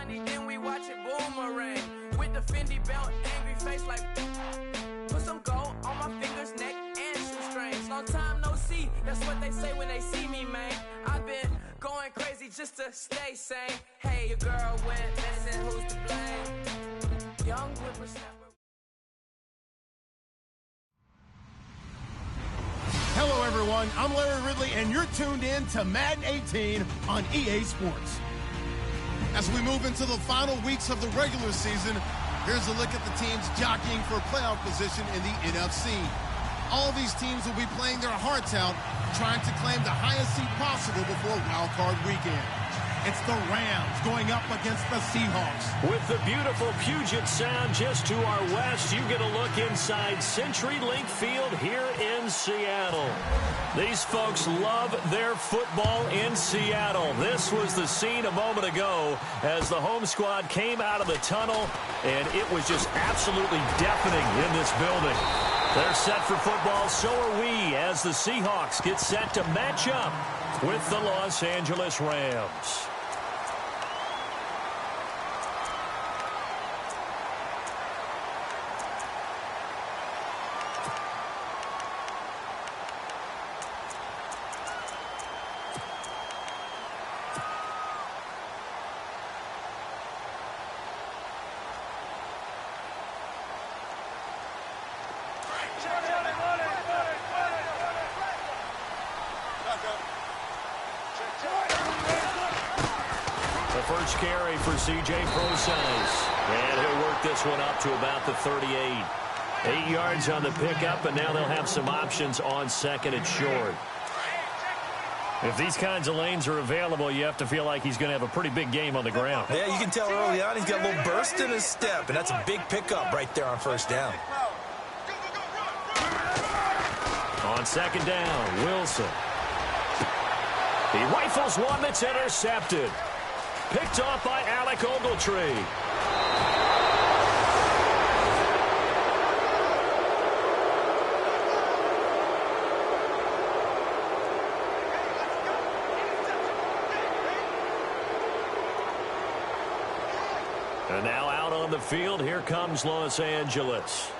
money, then we watch it boomerang. With the Fendi belt, angry face like put some gold on my fingers, neck, and shoestrings. Long time no see, that's what they say when they see me, man. I've been going crazy just to stay sane. Hey, your girl went missing, who's to blame? Young whippersnapper. Hello, everyone. I'm Larry Ridley, and you're tuned in to Madden 18 on EA Sports. As we move into the final weeks of the regular season, here's a look at the teams jockeying for playoff position in the NFC. All these teams will be playing their hearts out, trying to claim the highest seed possible before Wild Card Weekend. It's the Rams going up against the Seahawks. With the beautiful Puget Sound just to our west, you get a look inside CenturyLink Field here in Seattle. These folks love their football in Seattle. This was the scene a moment ago as the home squad came out of the tunnel, and it was just absolutely deafening in this building. They're set for football, so are we, as the Seahawks get set to match up with the Los Angeles Rams. First carry for C.J. Procise. And he'll work this one up to about the 38. 8 yards on the pickup, and now they'll have some options on second and short. If these kinds of lanes are available, you have to feel like he's going to have a pretty big game on the ground. Yeah, you can tell early on he's got a little burst in his step, and that's a big pickup right there on first down. On second down, Wilson. He rifles one that's intercepted. Picked off by Alec Ogletree. And now out on the field, here comes Los Angeles.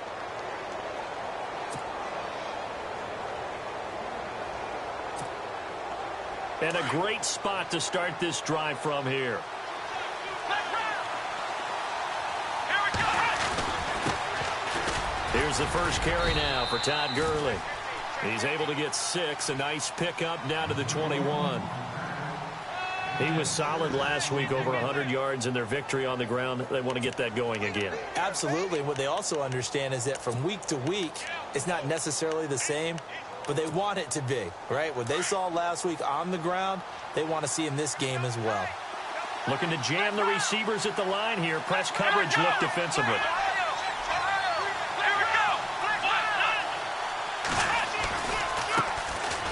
And a great spot to start this drive from here. Here's the first carry now for Todd Gurley. He's able to get 6, a nice pickup down to the 21. He was solid last week, over 100 yards in their victory on the ground. They want to get that going again. Absolutely. What they also understand is that from week to week, it's not necessarily the same, but they want it to be, right? What they saw last week on the ground, they want to see in this game as well. Looking to jam the receivers at the line here. Press coverage look defensively.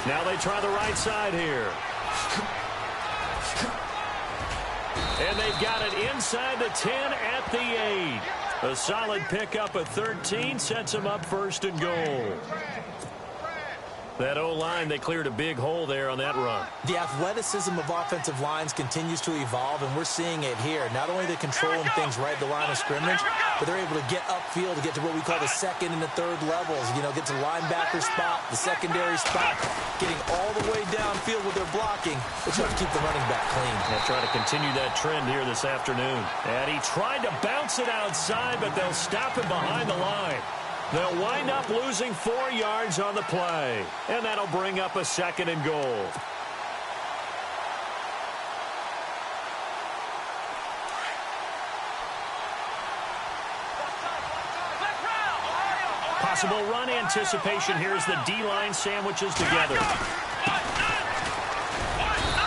Now they try the right side here. And they've got it inside the 10 at the 8. A solid pickup of 13 sets them up first and goal. That O-line, they cleared a big hole there on that run. The athleticism of offensive lines continues to evolve, and we're seeing it here. Not only are they controlling things right at the line of scrimmage, but they're able to get upfield to get to what we call the second and the third levels. You know, get to the linebacker spot, the secondary spot, getting all the way downfield with their blocking, but you have to keep the running back clean. They'll try to continue that trend here this afternoon. And he tried to bounce it outside, but they'll stop him behind the line. They'll wind up losing 4 yards on the play. And that'll bring up a second and goal. Possible run anticipation here as the D-line sandwiches together.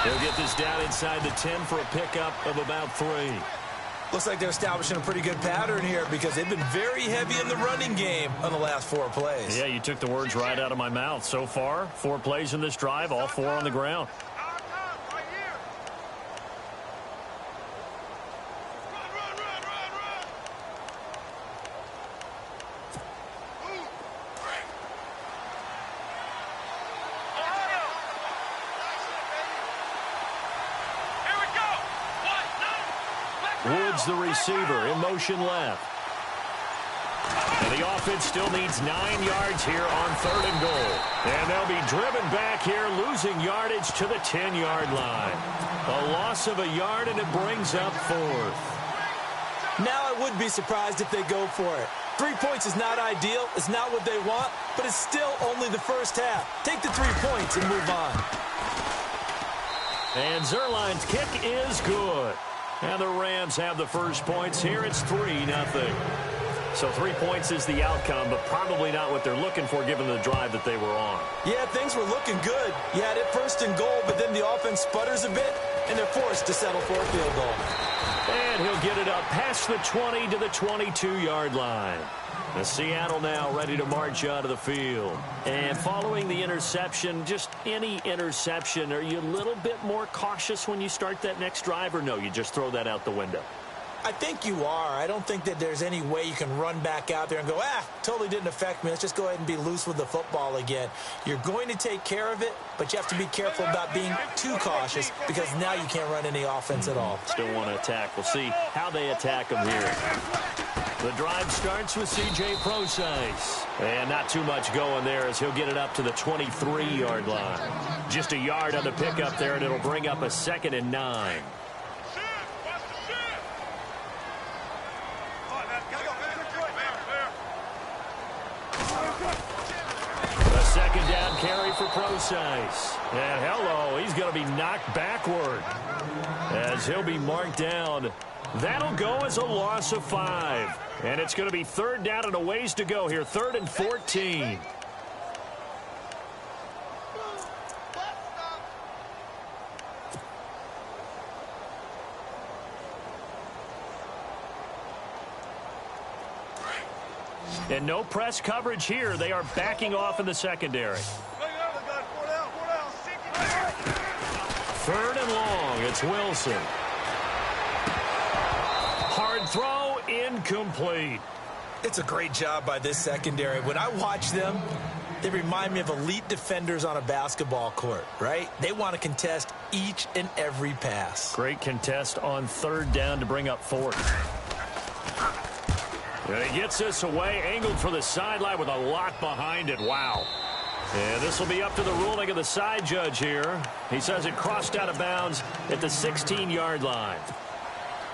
They'll get this down inside the 10 for a pickup of about 3. Looks like they're establishing a pretty good pattern here because they've been very heavy in the running game on the last 4 plays. Yeah, you took the words right out of my mouth. So far, 4 plays in this drive, all 4 on the ground. towards the receiver in motion left. And the offense still needs 9 yards here on 3rd and goal. And they'll be driven back here, losing yardage to the 10-yard line. A loss of a yard, and it brings up 4th. Now I would be surprised if they go for it. 3 points is not ideal. It's not what they want, but it's still only the first half. Take the 3 points and move on. And Zerline's kick is good. And the Rams have the first points here. It's 3-0. So 3 points is the outcome, but probably not what they're looking for given the drive that they were on. Yeah, things were looking good. You had it 1st and goal, but then the offense sputters a bit, and they're forced to settle for a field goal. And he'll get it up past the 20 to the 22-yard line. The Seattle now ready to march out of the field. And following the interception, just any interception, are you a little bit more cautious when you start that next drive, or no, you just throw that out the window? I think you are. I don't think that there's any way you can run back out there and go, totally didn't affect me. Let's just go ahead and be loose with the football again. You're going to take care of it, but you have to be careful about being too cautious because now you can't run any offense at all. Still want to attack. We'll see how they attack them here. The drive starts with C.J. Procise. And not too much going there as he'll get it up to the 23-yard line. Just a yard on the pickup there, and it'll bring up a 2nd and 9. Second down carry for Procise. And hello, he's going to be knocked backward as he'll be marked down. That'll go as a loss of 5. And it's going to be 3rd down and a ways to go here. 3rd and 14. And no press coverage here. They are backing off in the secondary. 3rd and long. It's Wilson. Hard throw, incomplete. It's a great job by this secondary. When I watch them, they remind me of elite defenders on a basketball court, right? They want to contest each and every pass. Great contest on 3rd down to bring up 4th. And he gets this away, angled for the sideline with a lot behind it. Wow. And this will be up to the ruling of the side judge here. He says it crossed out of bounds at the 16-yard line.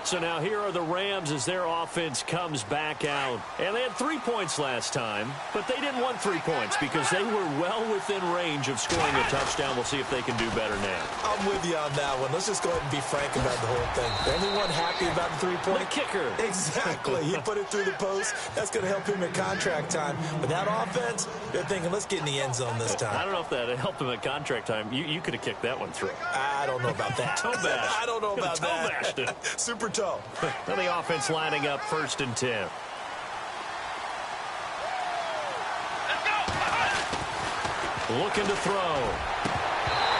So now here are the Rams as their offense comes back out. And they had 3 points last time, but they didn't want 3 points because they were well within range of scoring a touchdown. We'll see if they can do better now. I'm with you on that one. Let's just go ahead and be frank about the whole thing. Anyone happy about the 3-point? The kicker. Exactly. He put it through the post. That's going to help him at contract time. But that offense, they're thinking, let's get in the end zone this time. I don't know if that helped him at contract time. You could have kicked that one through. I don't know about that. Toe bash. I don't know about toe that. Bashed it. Super toe. Well, the offense lining up 1st and 10. Looking to throw.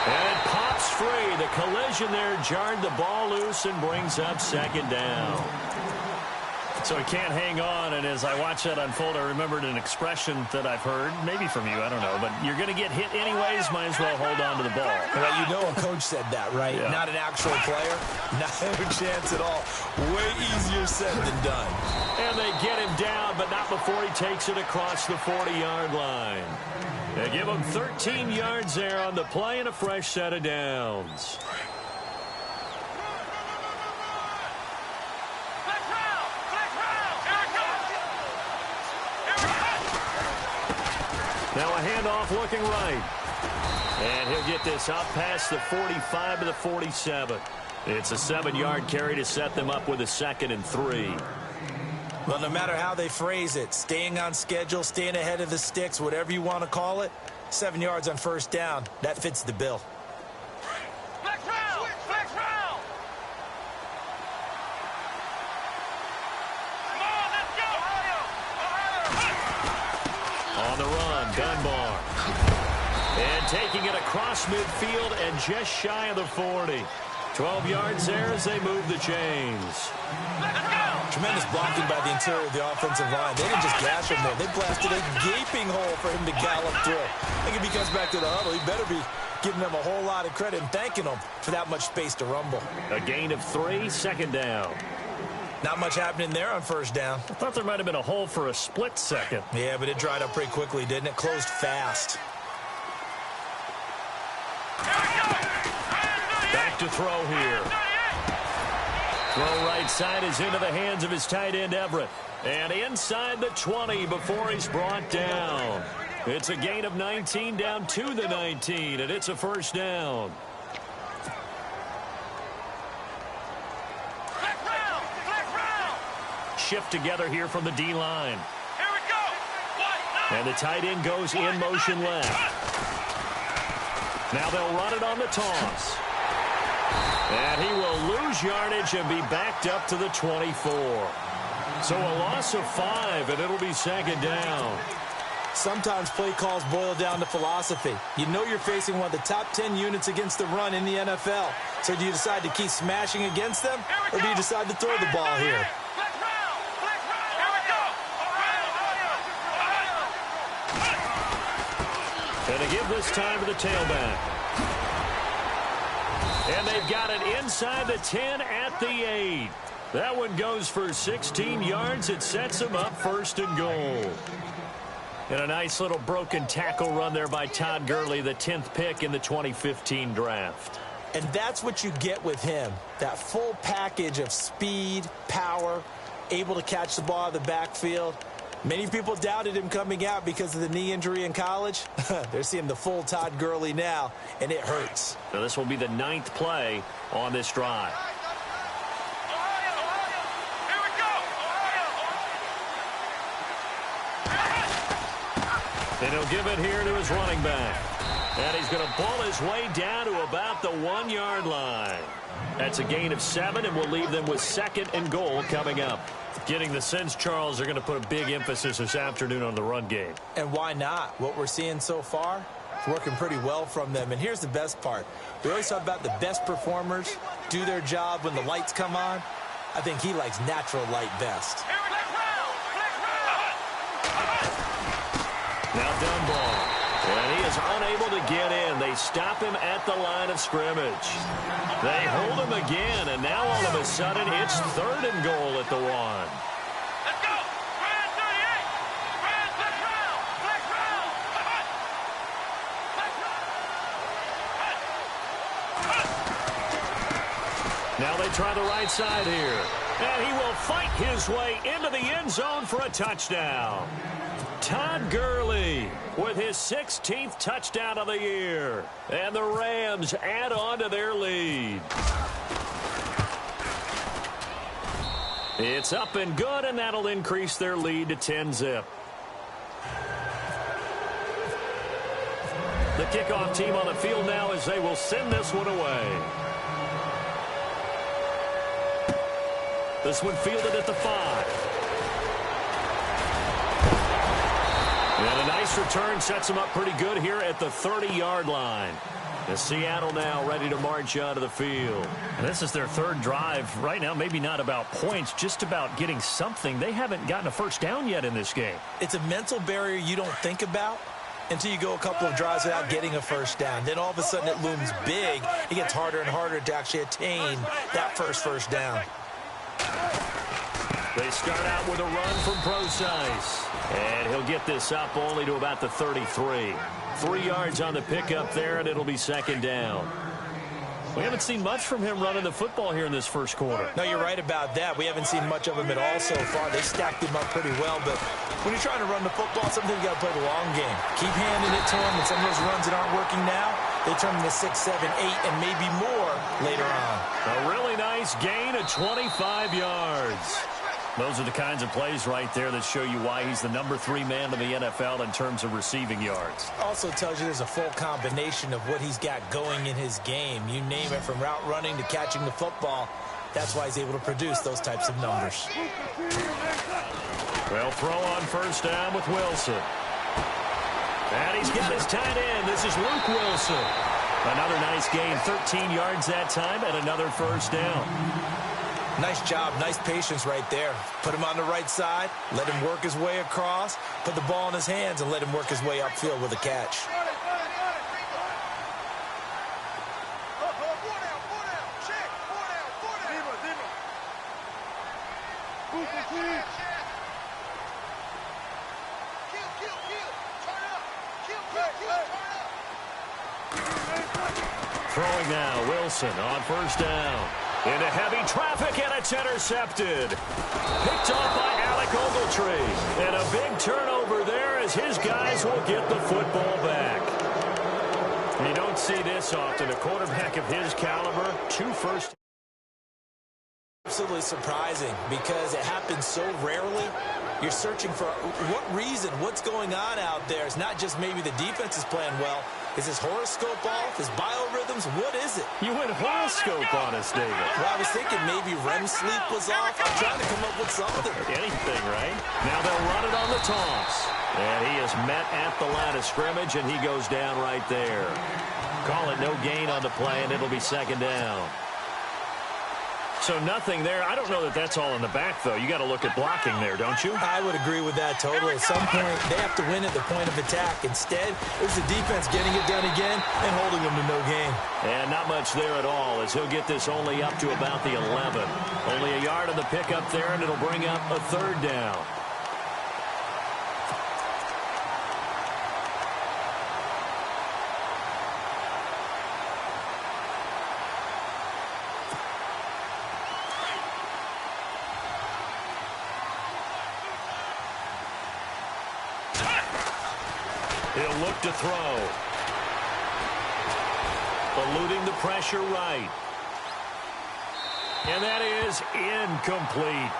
And it pops free. The collision there jarred the ball loose and brings up 2nd down. So he can't hang on, and as I watch that unfold, I remembered an expression that I've heard, maybe from you, I don't know, but you're going to get hit anyways, might as well hold on to the ball. Well, you know a coach said that, right? Yeah. Not an actual player. Not a chance at all. Way easier said than done. And they get him down, but not before he takes it across the 40-yard line. They give him 13 yards there on the play and a fresh set of downs. Now a handoff looking right. And he'll get this up past the 45 to the 47. It's a 7-yard carry to set them up with a 2nd and 3. Well, no matter how they phrase it, staying on schedule, staying ahead of the sticks, whatever you want to call it, 7 yards on 1st down, that fits the bill. On the run, Dunbar. And taking it across midfield and just shy of the 40. 12 yards there as they move the chains. Tremendous blocking by the interior of the offensive line. They didn't just gash him there. They blasted a gaping hole for him to gallop through. I think if he comes back to the huddle, he better be giving them a whole lot of credit and thanking them for that much space to rumble. A gain of 3, 2nd down. Not much happening there on first down. I thought there might have been a hole for a split second. Yeah, but it dried up pretty quickly, didn't it? Closed fast. Back to throw here. Throw right side is into the hands of his tight end, Everett. And inside the 20 before he's brought down. It's a gain of 19 down to the 19, and it's a first down. Shift together here from the D-line. And the tight end goes in motion left. Now they'll run it on the toss. And he will lose yardage and be backed up to the 24. So a loss of 5, and it'll be second down. Sometimes play calls boil down to philosophy. You know you're facing one of the top 10 units against the run in the NFL. So do you decide to keep smashing against them, or do you decide to throw the ball here? And to give this time to the tailback. And they've got it inside the 10 at the 8. That one goes for 16 yards. It sets them up first and goal. And a nice little broken tackle run there by Todd Gurley, the 10th pick in the 2015 draft. And that's what you get with him. That full package of speed, power, able to catch the ball out of the backfield. Many people doubted him coming out because of the knee injury in college. They're seeing the full Todd Gurley now, and it hurts. Now this will be the 9th play on this drive. And he'll give it here to his running back. And he's going to ball his way down to about the 1-yard line. That's a gain of 7, and we'll leave them with second and goal coming up. Getting the sense, Charles, they're going to put a big emphasis this afternoon on the run game. And why not? What we're seeing so far, it's working pretty well from them. And here's the best part. We always talk about the best performers do their job when the lights come on. I think he likes natural light best. Now Dunbar. And he is unable to get in. They stop him at the line of scrimmage. They hold him again, and now all of a sudden it's third and goal at the 1. Let's go! Brand 38! Brand, let's round! Let's round! Now they try the right side here. And he will fight his way into the end zone for a touchdown. Todd Gurley with his 16th touchdown of the year. And the Rams add on to their lead. It's up and good, and that'll increase their lead to 10-zip. The kickoff team on the field now as they will send this one away. This one fielded at the 5. And a nice return sets them up pretty good here at the 30-yard line. The Seattle now ready to march onto the field. And this is their third drive. Right now, maybe not about points, just about getting something. They haven't gotten a first down yet in this game. It's a mental barrier you don't think about until you go a couple of drives without getting a first down. Then all of a sudden it looms big. It gets harder and harder to actually attain that first down. They start out with a run from Procise. And he'll get this up only to about the 33. 3 yards on the pickup there, and it'll be second down. We haven't seen much from him running the football here in this first quarter. No, you're right about that. We haven't seen much of him at all so far. They stacked him up pretty well, but when you're trying to run the football, sometimes you got to play the long game. Keep handing it to him, and some of those runs that aren't working now, they turn into 6, 7, 8, and maybe more later on. A really nice gain of 25 yards. Those are the kinds of plays right there that show you why he's the number 3 man in the NFL in terms of receiving yards. Also tells you there's a full combination of what he's got going in his game. You name it, from route running to catching the football. That's why he's able to produce those types of numbers. Well, throw on first down with Wilson. And he's got his tight end. This is Luke Wilson. Another nice gain, 13 yards that time, and another first down. Nice job, nice patience right there. Put him on the right side, let him work his way across, put the ball in his hands, and let him work his way upfield with a catch. Throwing now, Wilson on first down. Into heavy traffic, and it's intercepted. Picked off by Alec Ogletree. And a big turnover there as his guys will get the football back. You don't see this often. A quarterback of his caliber, 2 first. Absolutely surprising because it happens so rarely. You're searching for what reason, what's going on out there. It's not just maybe the defense is playing well. Is his horoscope off? His biorhythms? What is it? You went horoscope on us, David. Well, I was thinking maybe REM sleep was off. I'm trying to come up with something. Anything, right? Now they'll run it on the toss. And he is met at the line of scrimmage, and he goes down right there. Call it no gain on the play, and it'll be second down. So nothing there. I don't know that that's all in the back, though. You got to look at blocking there, don't you? I would agree with that totally. At some point, they have to win at the point of attack. Instead, it was the defense getting it done again and holding them to no gain. And not much there at all, as he'll get this only up to about the 11. Only a yard on the pickup there, and it'll bring up a third down. He'll look to throw. Eluding the pressure right. And that is incomplete.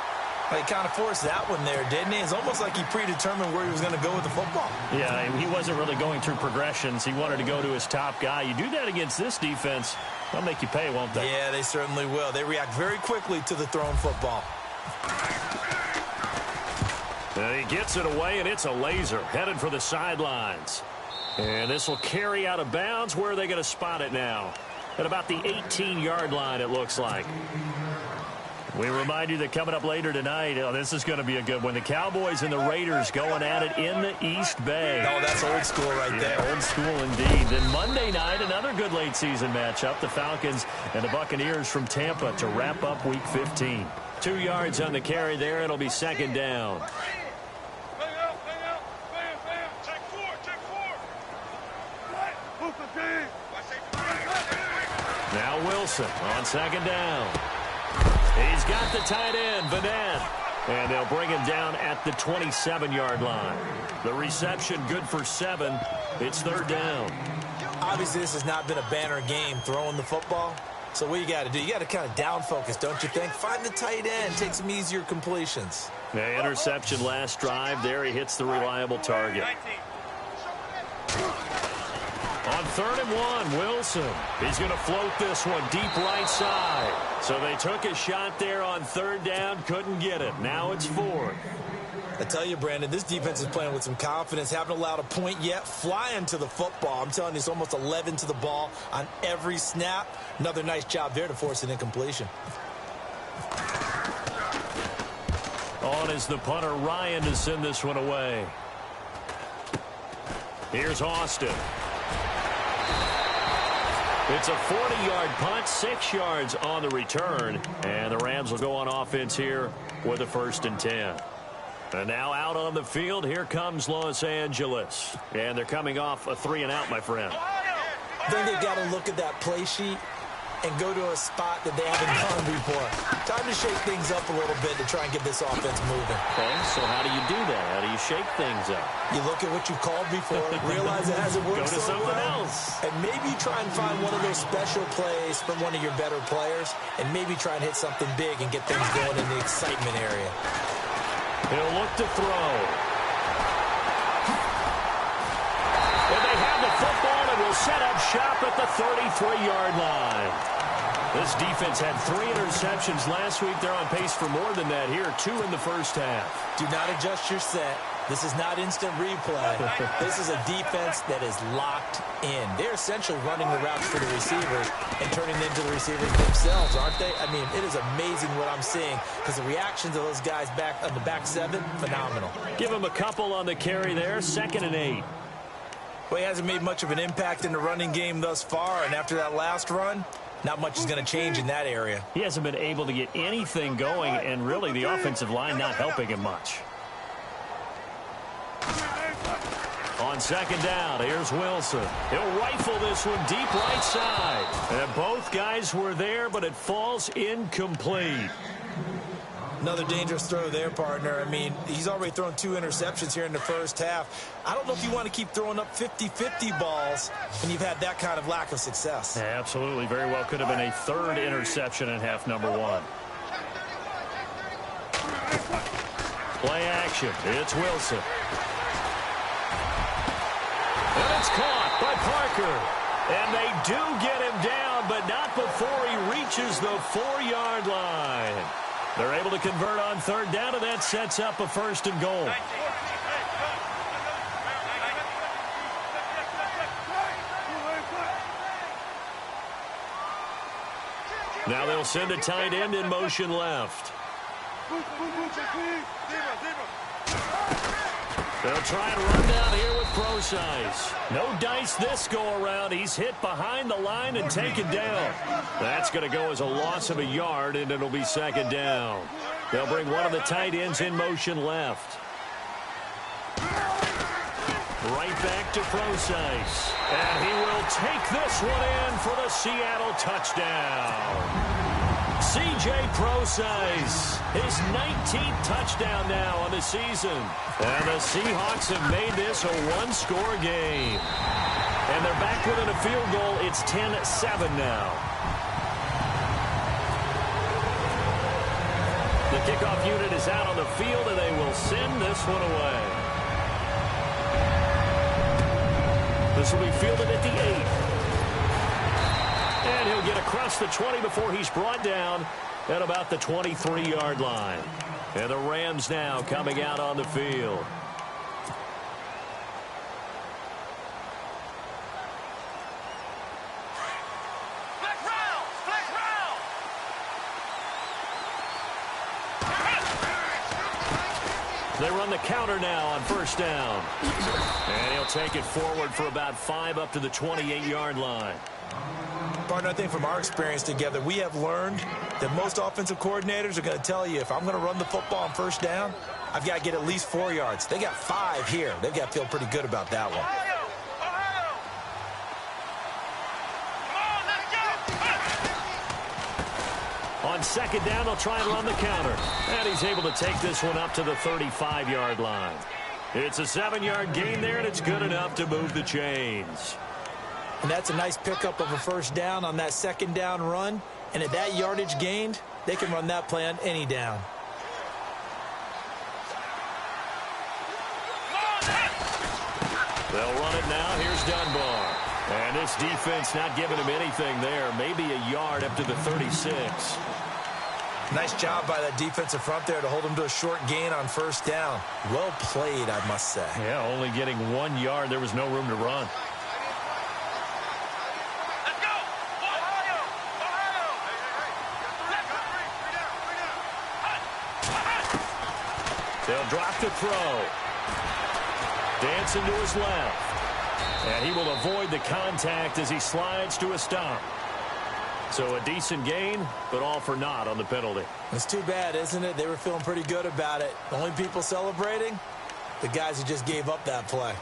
He kind of forced that one there, didn't he? It's almost like he predetermined where he was going to go with the football. Yeah, he wasn't really going through progressions. He wanted to go to his top guy. You do that against this defense, they'll make you pay, won't they? Yeah, they certainly will. They react very quickly to the thrown football. And he gets it away, and it's a laser headed for the sidelines. And this will carry out of bounds. Where are they going to spot it now? At about the 18-yard line, it looks like. We remind you that coming up later tonight, this is going to be a good one. The Cowboys and the Raiders going at it in the East Bay. Oh, that's old school right there. Old school indeed. Then Monday night, another good late-season matchup. The Falcons and the Buccaneers from Tampa to wrap up Week 15. 2 yards on the carry there. It'll be second down. Now Wilson on second down. He's got the tight end, Vanette. And they'll bring him down at the 27-yard line. The reception good for 7. It's third down. Obviously, this has not been a banner game throwing the football. So what you got to do, you got to kind of down focus, don't you think? Find the tight end, take some easier completions. The interception last drive. There he hits the reliable target. On 3rd and 1, Wilson. He's going to float this one deep right side. So they took a shot there on 3rd down, couldn't get it. Now it's 4th. I tell you, Brandon, this defense is playing with some confidence. Haven't allowed a point yet. Flying to the football. I'm telling you, it's almost 11 to the ball on every snap. Another nice job there to force an incompletion. On is the punter, Ryan, to send this one away. Here's Austin. It's a 40-yard punt, 6 yards on the return. And the Rams will go on offense here with a 1st and 10. And now out on the field, here comes Los Angeles. And they're coming off a 3-and-out, my friend. I think they've got to look at that play sheet and go to a spot that they haven't gone before. Time to shake things up a little bit to try and get this offense moving. Okay, so how do you do that? How do you shake things up? You look at what you've called before, realize it hasn't worked Go to so something well, else. and maybe try and find one of those special plays from one of your better players, and maybe try and hit something big and get things going in the excitement area. He'll look to throw. And they have the football and will set up shop at the 33-yard line. This defense had 3 interceptions last week. They're on pace for more than that here. 2 in the first half. Do not adjust your set. This is not instant replay. This is a defense that is locked in. They're essentially running the routes for the receivers and turning them into the receivers themselves, aren't they? I mean, it is amazing what I'm seeing because the reactions of those guys back on the back 7, phenomenal. Give him a couple on the carry there. 2nd and 8. Well, he hasn't made much of an impact in the running game thus far, and after that last run, not much is going to change in that area. He hasn't been able to get anything going, and really the offensive line not helping him much. On second down, here's Wilson. He'll rifle this one deep right side. And both guys were there, but it falls incomplete. Another dangerous throw there, partner. I mean, he's already thrown 2 interceptions here in the first half. I don't know if you want to keep throwing up 50-50 balls when you've had that kind of lack of success. Yeah, absolutely. Very well could have been a 3rd interception in half number 1. Play action. It's Wilson. And it's caught by Parker. And they do get him down, but not before he reaches the 4-yard line. They're able to convert on 3rd down, and that sets up a 1st and goal. Now they'll send a tight end in motion left. They'll try and run down here with Procise. No dice this go-around. He's hit behind the line and taken down. That's going to go as a loss of a yard, and it'll be 2nd down. They'll bring one of the tight ends in motion left. Right back to Procise. And he will take this one in for the Seattle touchdown. C.J. Procise, his 19th touchdown now on the season. And the Seahawks have made this a 1-score game. And they're back within a field goal. It's 10-7 now. The kickoff unit is out on the field, and they will send this one away. This will be fielded at the 8. And he'll get across the 20 before he's brought down at about the 23-yard line. And the Rams now coming out on the field. They run the counter now on 1st down. And he'll take it forward for about 5 up to the 28-yard line. Partner, I think from our experience together, we have learned that most offensive coordinators are going to tell you, if I'm going to run the football on 1st down, I've got to get at least 4 yards. They got 5 here. They've got to feel pretty good about that one. On 2nd down, they'll try and run the counter. And he's able to take this one up to the 35-yard line. It's a 7-yard gain there, and it's good enough to move the chains. And that's a nice pickup of a 1st down on that 2nd down run. And at that yardage gained, they can run that play on any down. They'll run it now. Here's Dunbar. And this defense not giving him anything there. Maybe a yard up to the 36. Nice job by that defensive front there to hold him to a short gain on 1st down. Well played, I must say. Yeah, only getting 1 yard. There was no room to run. They'll drop the throw. Dancing to his left. And he will avoid the contact as he slides to a stop. So a decent gain, but all for naught on the penalty. It's too bad, isn't it? They were feeling pretty good about it. The only people celebrating, the guys who just gave up that play.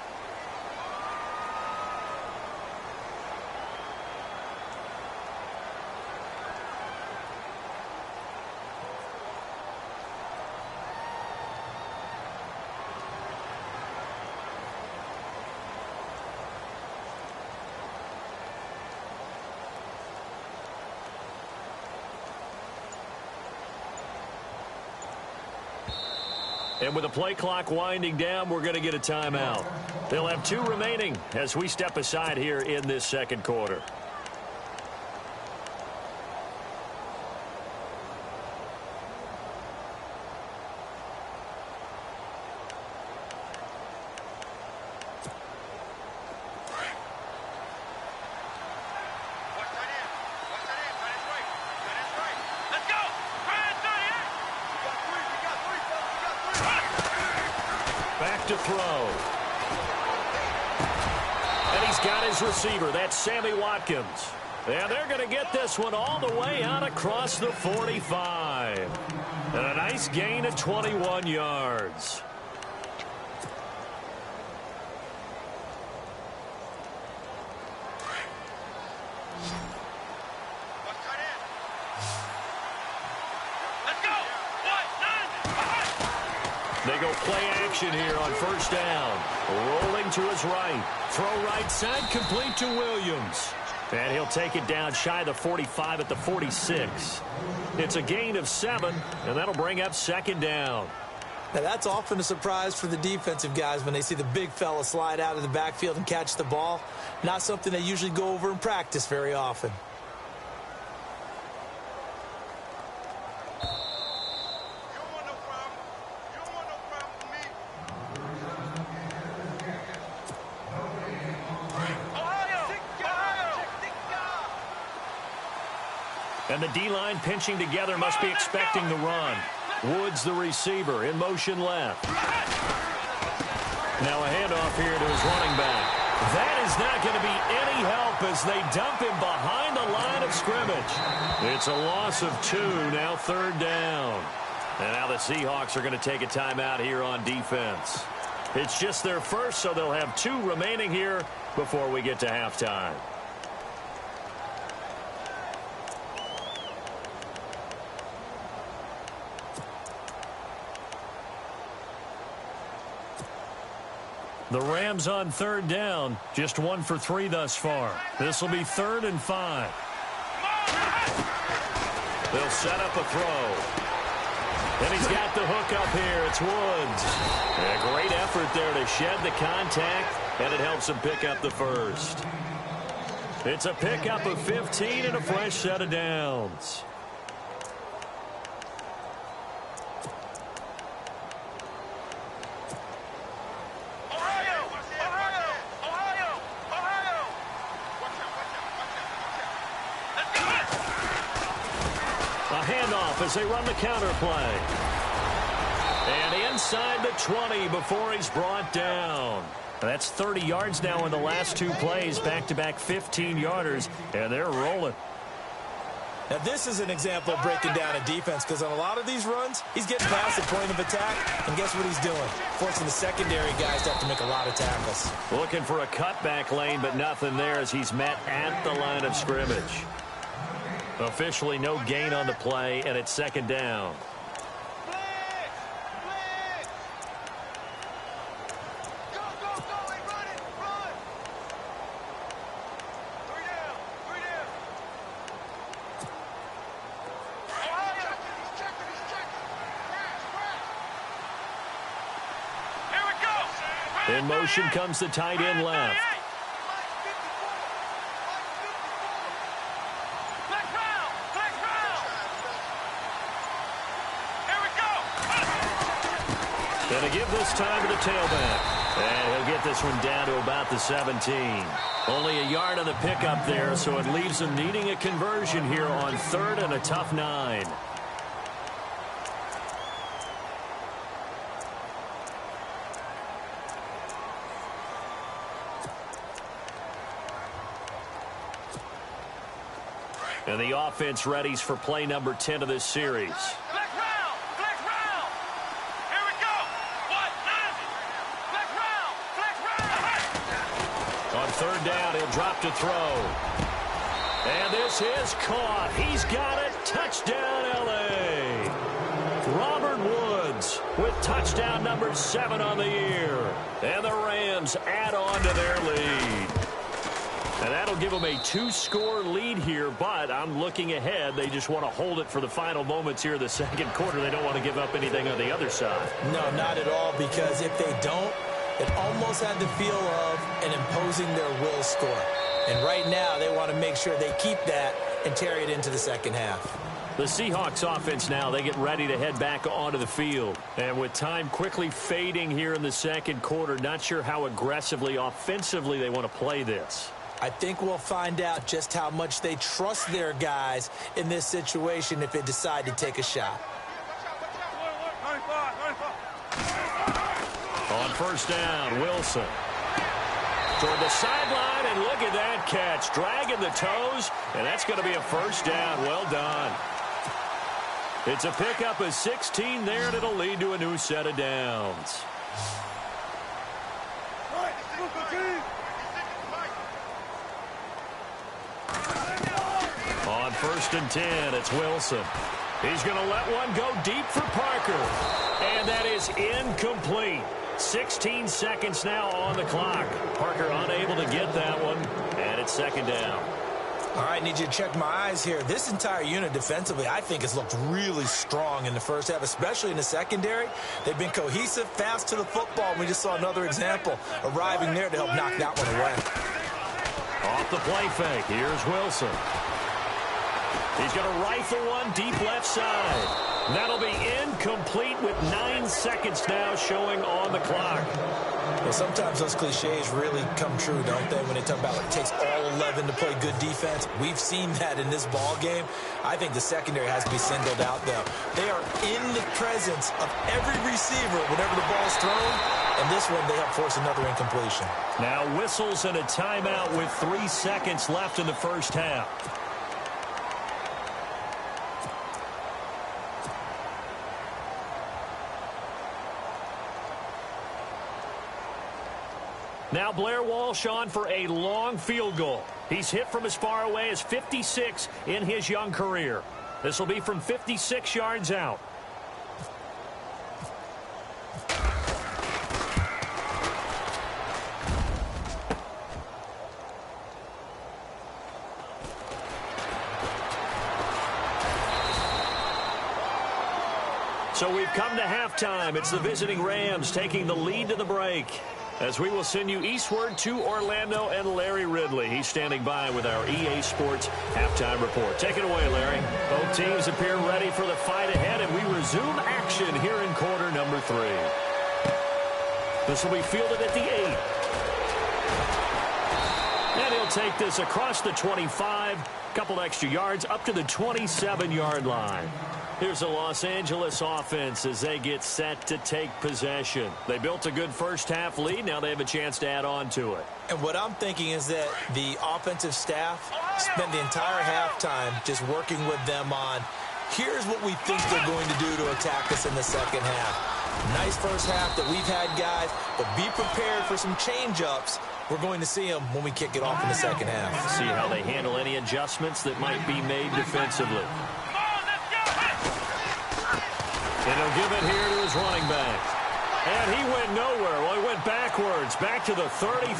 And with the play clock winding down, we're going to get a timeout. They'll have 2 remaining as we step aside here in this 2nd quarter. To throw. And he's got his receiver. That's Sammy Watkins. And they're going to get this one all the way out across the 45. And a nice gain of 21 yards. They go play action here on first down. Rolling to his right. Throw right side, complete to Williams. And he'll take it down shy of the 45 at the 46. It's a gain of 7, and that'll bring up second down. Now, that's often a surprise for the defensive guys when they see the big fella slide out of the backfield and catch the ball. Not something they usually go over in practice very often. And the D-line pinching together must be expecting the run. Woods, the receiver, in motion left. Now a handoff here to his running back. That is not going to be any help as they dump him behind the line of scrimmage. It's a loss of 2, now third down. And now the Seahawks are going to take a timeout here on defense. It's just their first, so they'll have 2 remaining here before we get to halftime. The Rams on third down, just 1 for 3 thus far. This will be 3rd and 5. They'll set up a throw. And he's got the hook up here. It's Woods. And a great effort there to shed the contact, and it helps him pick up the first. It's a pickup of 15 and a fresh set of downs. As they run the counter play. And inside the 20 before he's brought down. That's 30 yards now in the last 2 plays. Back-to-back 15-yarders, and they're rolling. Now, this is an example of breaking down a defense because on a lot of these runs, he's getting past the point of attack, and guess what he's doing? Forcing the secondary guys to have to make a lot of tackles. Looking for a cutback lane, but nothing there as he's met at the line of scrimmage. Officially no gain on the play, and it's second down. In motion comes the tight end left. Going to give this time to the tailback. And he'll get this one down to about the 17. Only a yard on the pickup there, so it leaves him needing a conversion here on 3rd and a tough 9. And the offense readies for play number 10 of this series. On 3rd down, he'll drop to throw. And this is caught. He's got it. Touchdown, L.A. Robert Woods with touchdown number 7 on the year. And the Rams add on to their lead. And that'll give them a 2-score lead here, but I'm looking ahead. They just want to hold it for the final moments here in the second quarter. They don't want to give up anything on the other side. No, not at all, because if they don't, it almost had the feel of an imposing their will score. And right now, they want to make sure they keep that and carry it into the second half. The Seahawks offense now, they get ready to head back onto the field. And with time quickly fading here in the second quarter, not sure how aggressively, offensively they want to play this. I think we'll find out just how much they trust their guys in this situation if they decide to take a shot. On first down, Wilson. Toward the sideline. line, and look at that catch. Dragging the toes, and that's going to be a first down. Well done. It's a pickup of 16 there, and it'll lead to a new set of downs. On 1st and 10, it's Wilson. He's going to let one go deep for Parker. And that is incomplete. 16 seconds now on the clock. Parker unable to get that one, and it's 2nd down. All right, need you to check my eyes here. This entire unit defensively, I think, has looked really strong in the first half, especially in the secondary. They've been cohesive, fast to the football. We just saw another example arriving there to help knock that one away. Off the play fake, here's Wilson. He's going to rifle one deep left side. That'll be incomplete with 9 seconds now showing on the clock. Well, sometimes those cliches really come true, don't they, when they talk about it takes all 11 to play good defense. We've seen that in this ball game. I think the secondary has to be singled out, though. They are in the presence of every receiver whenever the ball's thrown, and this one they help force another incompletion. Now whistles and a timeout with 3 seconds left in the first half. Now Blair Walsh on for a long field goal. He's hit from as far away as 56 in his young career. This will be from 56 yards out. So we've come to halftime. It's the visiting Rams taking the lead to the break. As we will send you eastward to Orlando and Larry Ridley. He's standing by with our EA Sports halftime report. Take it away, Larry. Both teams appear ready for the fight ahead, and we resume action here in quarter number 3. This will be fielded at the 8. And he'll take this across the 25, couple extra yards up to the 27-yard line. Here's the Los Angeles offense as they get set to take possession. They built a good first half lead. Now they have a chance to add on to it. And what I'm thinking is that the offensive staff spent the entire halftime just working with them on, here's what we think they're going to do to attack us in the second half. Nice first half that we've had, guys, but be prepared for some change-ups. We're going to see them when we kick it off in the second half. See how they handle any adjustments that might be made defensively. And he'll give it here to his running back. And he went nowhere. Well, he went backwards, back to the 33.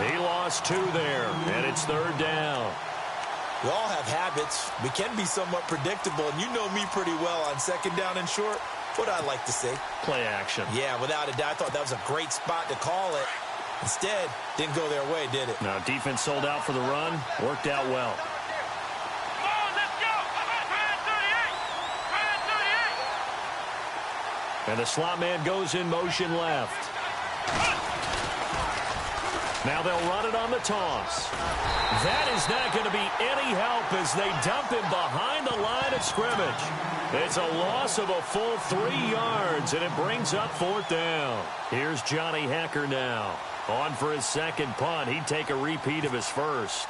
He lost 2 there, and it's 3rd down. We all have habits. We can be somewhat predictable, and you know me pretty well on 2nd down and short. What I like to see. Play action. Yeah, without a doubt. I thought that was a great spot to call it. Instead, didn't go their way, did it? Now, defense sold out for the run. Worked out well. And the slot man goes in motion left. Now they'll run it on the toss. That is not going to be any help as they dump him behind the line of scrimmage. It's a loss of a full 3 yards, and it brings up 4th down. Here's Johnny Hecker now. On for his second punt. He'd take a repeat of his first.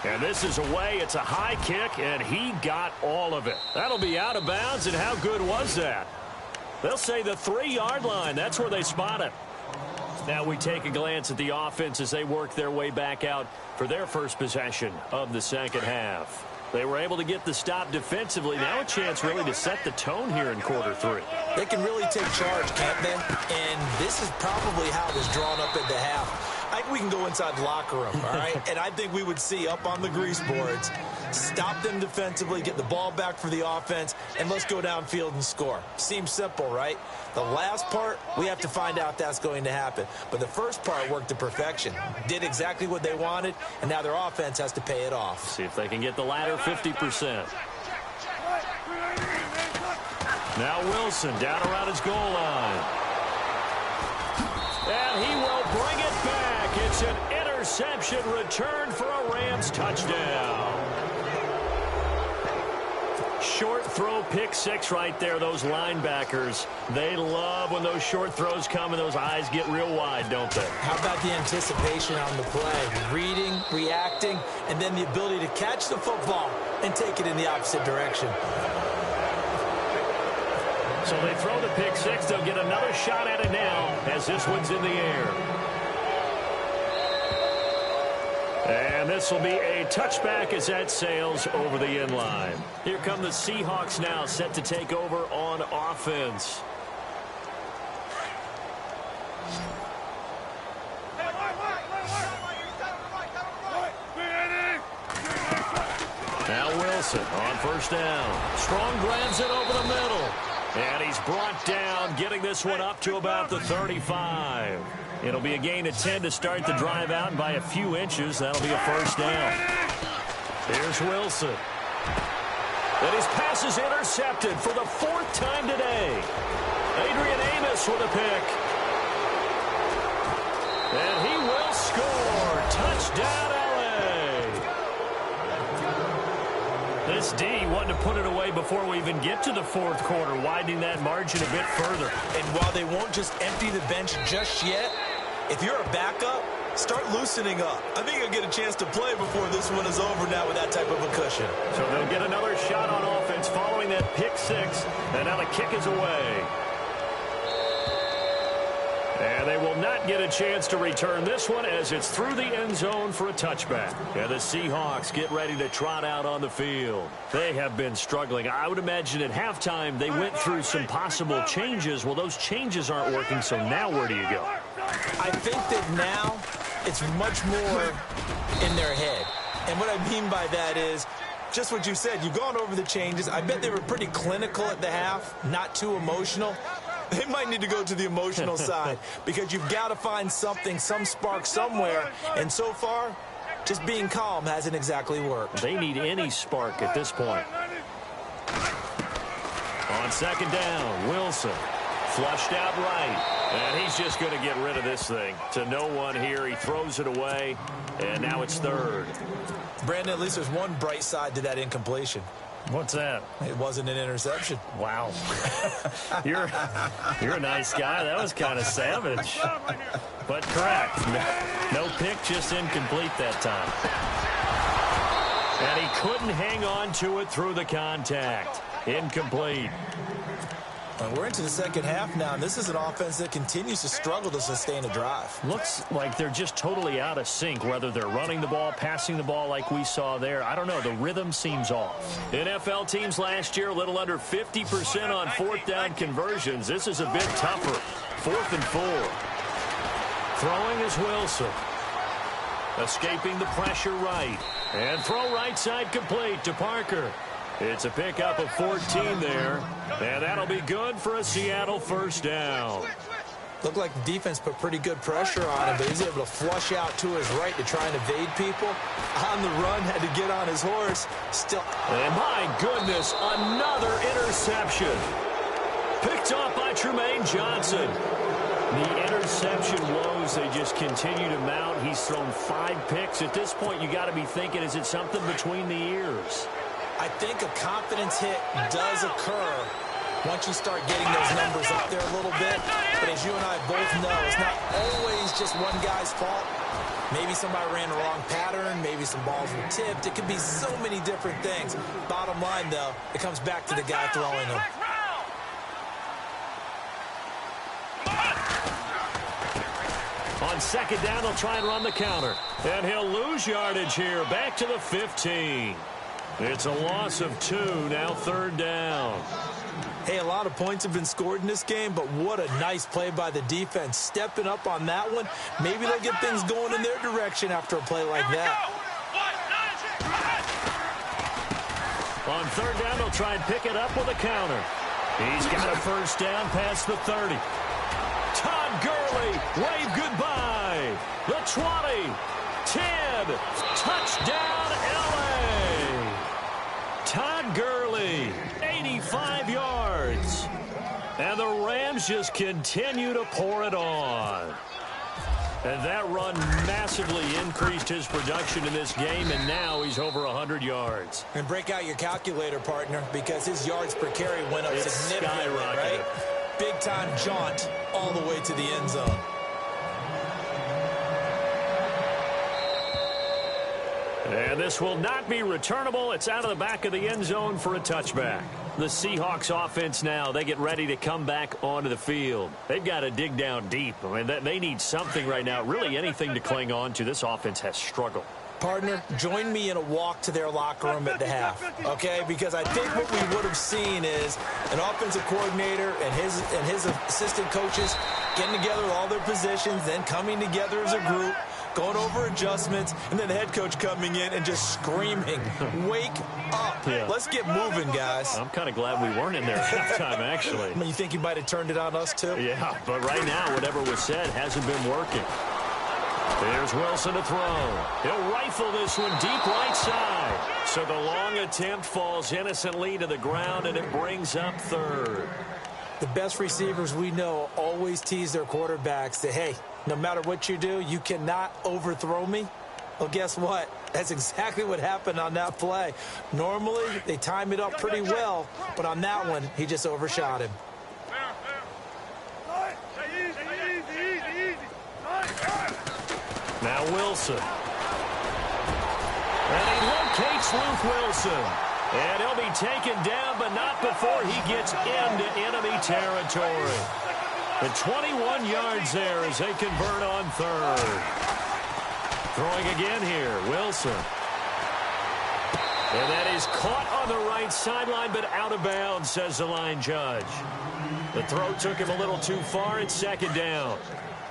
And this is away. It's a high kick, and he got all of it. That'll be out of bounds, and how good was that? They'll say the 3-yard line. That's where they spot it. Now we take a glance at the offense as they work their way back out for their first possession of the second half. They were able to get the stop defensively. Now a chance really to set the tone here in quarter 3. They can really take charge, can't they? And this is probably how it was drawn up at the half. I think we can go inside the locker room, all right? And I think we would see up on the grease boards, stop them defensively, get the ball back for the offense, and let's go downfield and score. Seems simple, right? The last part, we have to find out that's going to happen. But the first part worked to perfection. Did exactly what they wanted, and now their offense has to pay it off. See if they can get the latter 50%. Now Wilson down around his goal line. And he will bring it back. It's an interception return for a Rams touchdown. Short throw pick six right there. Those linebackers, they love when those short throws come and those eyes get real wide, don't they? How about the anticipation on the play? Reading, reacting, and then the ability to catch the football and take it in the opposite direction. So they throw the pick six. They'll get another shot at it now as this one's in the air. And this will be a touchback as that sails over the end line. Here come the Seahawks now, set to take over on offense. Now Wilson on first down. Strong grabs it over the middle. And he's brought down, getting this one up to about the 35. It'll be a gain of 10 to start the drive out, and by a few inches, that'll be a first down. Here's Wilson. And his pass is intercepted for the fourth time today. Adrian Amos with a pick. And he will score. Touchdown, This D wanted to put it away before we even get to the fourth quarter, widening that margin a bit further. And while they won't just empty the bench just yet, if you're a backup, start loosening up. I think you'll get a chance to play before this one is over now with that type of a cushion. So they'll get another shot on offense following that pick six, and now the kick is away. And they will not get a chance to return this one as it's through the end zone for a touchback. And the Seahawks get ready to trot out on the field. They have been struggling. I would imagine at halftime they went through some possible changes. Well, those changes aren't working, so now where do you go? I think that now it's much more in their head. And what I mean by that is just what you said. You've gone over the changes. I bet they were pretty clinical at the half, not too emotional. They might need to go to the emotional side because you've got to find something, some spark somewhere. And so far, just being calm hasn't exactly worked. They need any spark at this point. On second down, Wilson flushed out right. And he's just going to get rid of this thing. To no one here. He throws it away. And now it's third. Brandon, at least there's one bright side to that incompletion. What's that? It wasn't an interception. Wow. You're a nice guy. That was kind of savage. But correct. No pick, just incomplete that time. And he couldn't hang on to it through the contact. Incomplete. And we're into the second half now, and this is an offense that continues to struggle to sustain a drive. Looks like they're just totally out of sync, whether they're running the ball, passing the ball like we saw there. I don't know. The rhythm seems off. NFL teams last year, a little under 50% on fourth down conversions. This is a bit tougher. 4th and 4. Throwing is Wilson. Escaping the pressure right. And throw right side complete to Parker. It's a pickup of 14 there, and that'll be good for a Seattle first down. Looked like the defense put pretty good pressure on him, but he's able to flush out to his right to try and evade people. On the run, had to get on his horse. Still. And my goodness, another interception. Picked off by Trumaine Johnson. The interception woes, they just continue to mount. He's thrown 5 picks. At this point, you got to be thinking, is it something between the ears? I think a confidence hit does occur once you start getting those numbers up there a little bit. But as you and I both know, it's not always just one guy's fault. Maybe somebody ran the wrong pattern. Maybe some balls were tipped. It could be so many different things. Bottom line, though, it comes back to the guy throwing them. On second down, they'll try and run the counter. And he'll lose yardage here. Back to the 15. It's a loss of 2, now 3rd down. Hey, a lot of points have been scored in this game, but what a nice play by the defense. Stepping up on that one, maybe they'll get things going in their direction after a play like that. On 3rd down, they'll try and pick it up with a counter. He's got a first down past the 30. Todd Gurley, wave goodbye. The 20, 10, touchdown L.A. Todd Gurley, 85 yards. And the Rams just continue to pour it on. And that run massively increased his production in this game, and now he's over 100 yards. And break out your calculator, partner, because his yards per carry went up significantly, right? Big-time jaunt all the way to the end zone. And this will not be returnable. It's out of the back of the end zone for a touchback. The Seahawks offense now, they get ready to come back onto the field. They've got to dig down deep. I mean, they need something right now, really anything to cling on to. This offense has struggled. Partner, join me in a walk to their locker room at the half, okay? Because I think what we would have seen is an offensive coordinator and his assistant coaches getting together with all their positions, then coming together as a group, going over adjustments, and then the head coach coming in and just screaming, wake up. Yeah. Let's get moving, guys. I'm kind of glad we weren't in there at halftime, actually. I mean, you think you might have turned it on us, too? Yeah, but right now, whatever was said hasn't been working. There's Wilson to throw. He'll rifle this one deep right side. So the long attempt falls innocently to the ground, and it brings up third. The best receivers we know always tease their quarterbacks that, hey, no matter what you do, you cannot overthrow me. Well, guess what? That's exactly what happened on that play. Normally, they time it up pretty well, but on that one, he just overshot him. Now Wilson. And he locates Luke Wilson. And he'll be taken down, but not before he gets into enemy territory. The 21 yards there as they convert on third. Throwing again here, Wilson. And that is caught on the right sideline, but out of bounds, says the line judge. The throw took him a little too far. It's second down.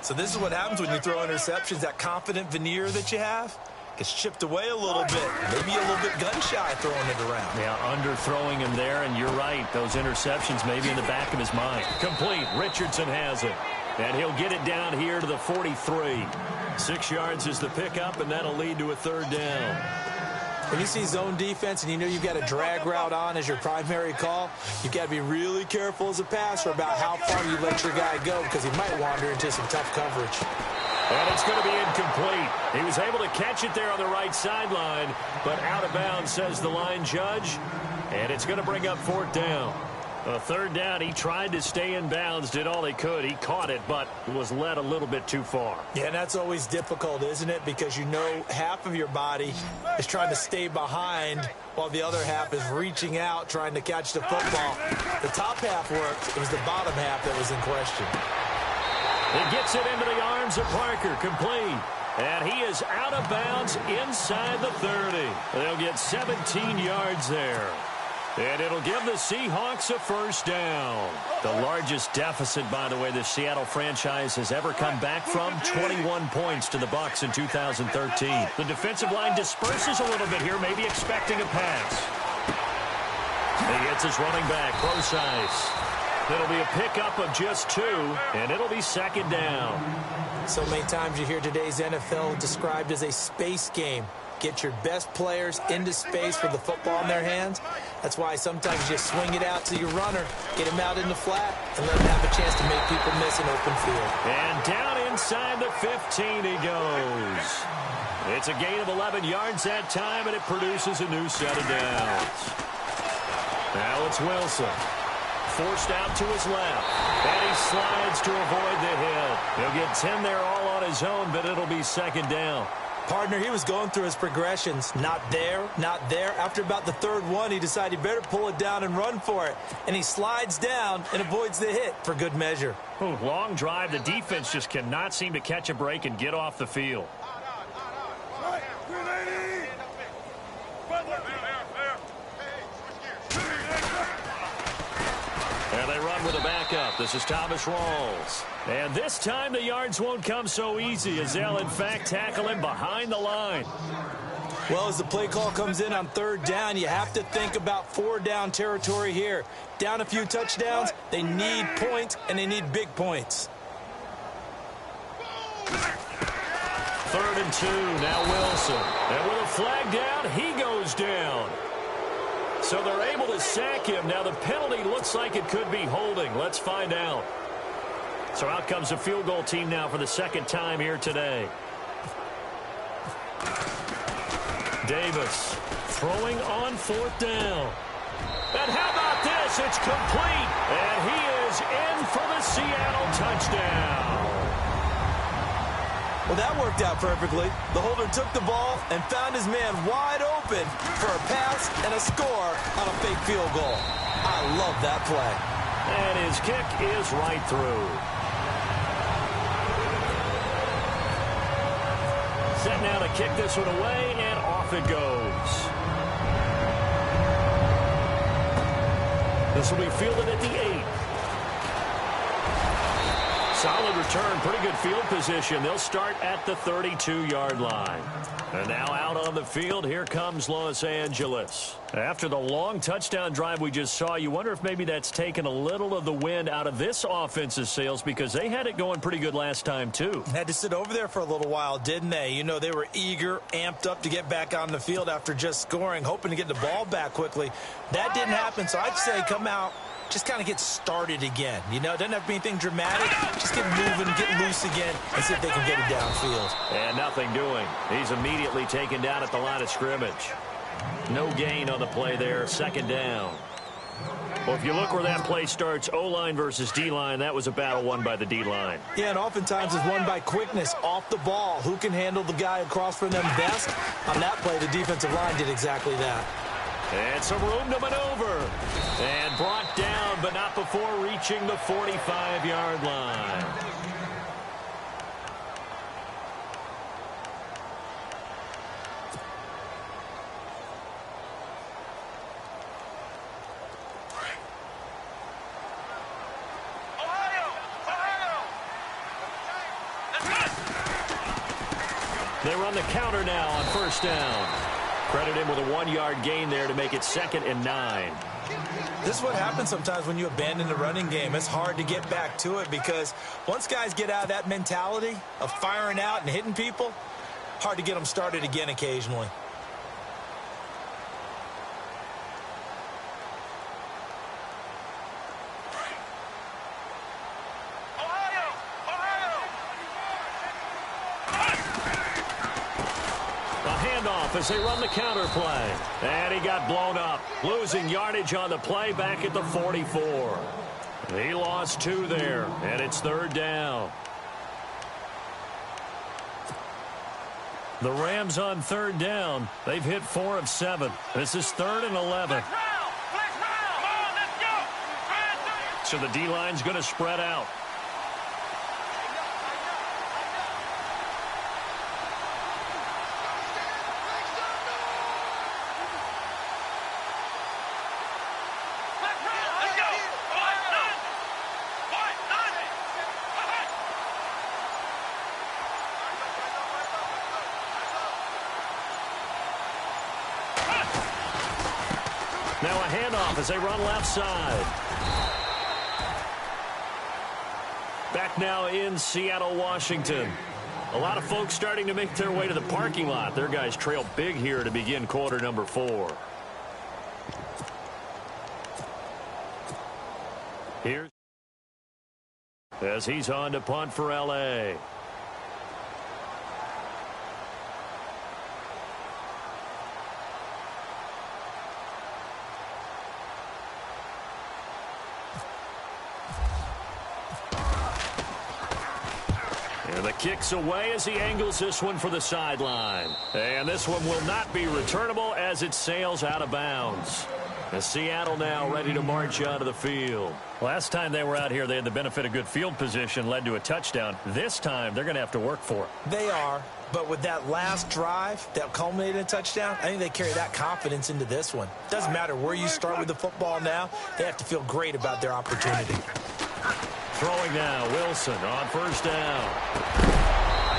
So this is what happens when you throw interceptions. That confident veneer that you have gets chipped away a little bit. Maybe a little bit gun-shy throwing it around. Yeah, underthrowing him there, and you're right. Those interceptions maybe in the back of his mind. Complete. Richardson has it. And he'll get it down here to the 43. 6 yards is the pickup, and that'll lead to a third down. When you see zone defense and you know you've got a drag route on as your primary call, you've got to be really careful as a passer about how far you let your guy go because he might wander into some tough coverage. And it's going to be incomplete. He was able to catch it there on the right sideline, but out of bounds, says the line judge. And it's going to bring up fourth down. A third down, he tried to stay in bounds, did all he could. He caught it, but was led a little bit too far. Yeah, and that's always difficult, isn't it? Because you know half of your body is trying to stay behind while the other half is reaching out, trying to catch the football. The top half worked. It was the bottom half that was in question. He gets it into the arms of Parker, complete. And he is out of bounds inside the 30. They'll get 17 yards there. And it'll give the Seahawks a first down. The largest deficit, by the way, the Seattle franchise has ever come back from. 21 points to the Bucs in 2013. The defensive line disperses a little bit here, maybe expecting a pass. He gets his running back, Procise. It'll be a pickup of just 2, and it'll be second down. So many times you hear today's NFL described as a space game. Get your best players into space with the football in their hands. That's why sometimes you swing it out to your runner, get him out in the flat, and let him have a chance to make people miss an open field. And down inside the 15 he goes. It's a gain of 11 yards that time, and it produces a new set of downs. Now it's Wilson. Forced out to his left. And he slides to avoid the hit. He'll get 10 there all on his own, but it'll be second down. Partner, he was going through his progressions. Not there, not there. After about the third one, he decided he better pull it down and run for it. And he slides down and avoids the hit for good measure. Ooh, long drive. The defense just cannot seem to catch a break and get off the field. And they run with a backup. This is Thomas Rawls. And this time the yards won't come so easy as they'll, in fact, tackle him behind the line. Well, as the play call comes in on third down, you have to think about 4-down territory here. Down a few touchdowns, they need points, and they need big points. 3rd and 2, now Wilson. And with a flag down, he goes down. So they're able to sack him. Now the penalty looks like it could be holding. Let's find out. So out comes the field goal team now for the second time here today. Davis throwing on fourth down. And how about this? It's complete. And he is in for the Seattle touchdown. Well, that worked out perfectly. The holder took the ball and found his man wide open for a pass and a score on a fake field goal. I love that play. And his kick is right through. Set now to kick this one away, and off it goes. This will be fielded at the 8. Solid return, pretty good field position. They'll start at the 32-yard line. And now out on the field, here comes Los Angeles. After the long touchdown drive we just saw, you wonder if maybe that's taken a little of the wind out of this offense's sails, because they had it going pretty good last time, too. Had to sit over there for a little while, didn't they? You know, they were eager, amped up to get back on the field after just scoring, hoping to get the ball back quickly. That didn't happen, so I'd say come out, just kind of get started again. You know, it doesn't have to be anything dramatic. Just get moving, get loose again, and see if they can get it downfield. And nothing doing. He's immediately taken down at the line of scrimmage. No gain on the play there, second down. Well, if you look where that play starts, O-line versus D-line, that was a battle won by the D-line. Yeah, and oftentimes it's won by quickness off the ball. Who can handle the guy across from them best? On that play, the defensive line did exactly that. And some room to maneuver. And brought down, but not before reaching the 45-yard line. They run the counter now on first down. Credit him with a 1-yard gain there to make it 2nd and 9. This is what happens sometimes when you abandon the running game. It's hard to get back to it because once guys get out of that mentality of firing out and hitting people, hard to get them started again occasionally. As they run the counter play. And he got blown up. Losing yardage on the play back at the 44. He lost 2 there, and it's 3rd down. The Rams on 3rd down. They've hit 4 of 7. This is 3rd and 11. So the D-line's going to spread out. Now a handoff as they run left side. Back now in Seattle, Washington. A lot of folks starting to make their way to the parking lot. Their guys trail big here to begin quarter number 4. Here's as he's on to punt for L.A. And the kick's away as he angles this one for the sideline. And this one will not be returnable as it sails out of bounds. And Seattle now ready to march out of the field. Last time they were out here, they had the benefit of good field position, led to a touchdown. This time, they're going to have to work for it. They are, but with that last drive that culminated in a touchdown, I think they carry that confidence into this one. Doesn't matter where you start with the football now, they have to feel great about their opportunity. Throwing now, Wilson on first down.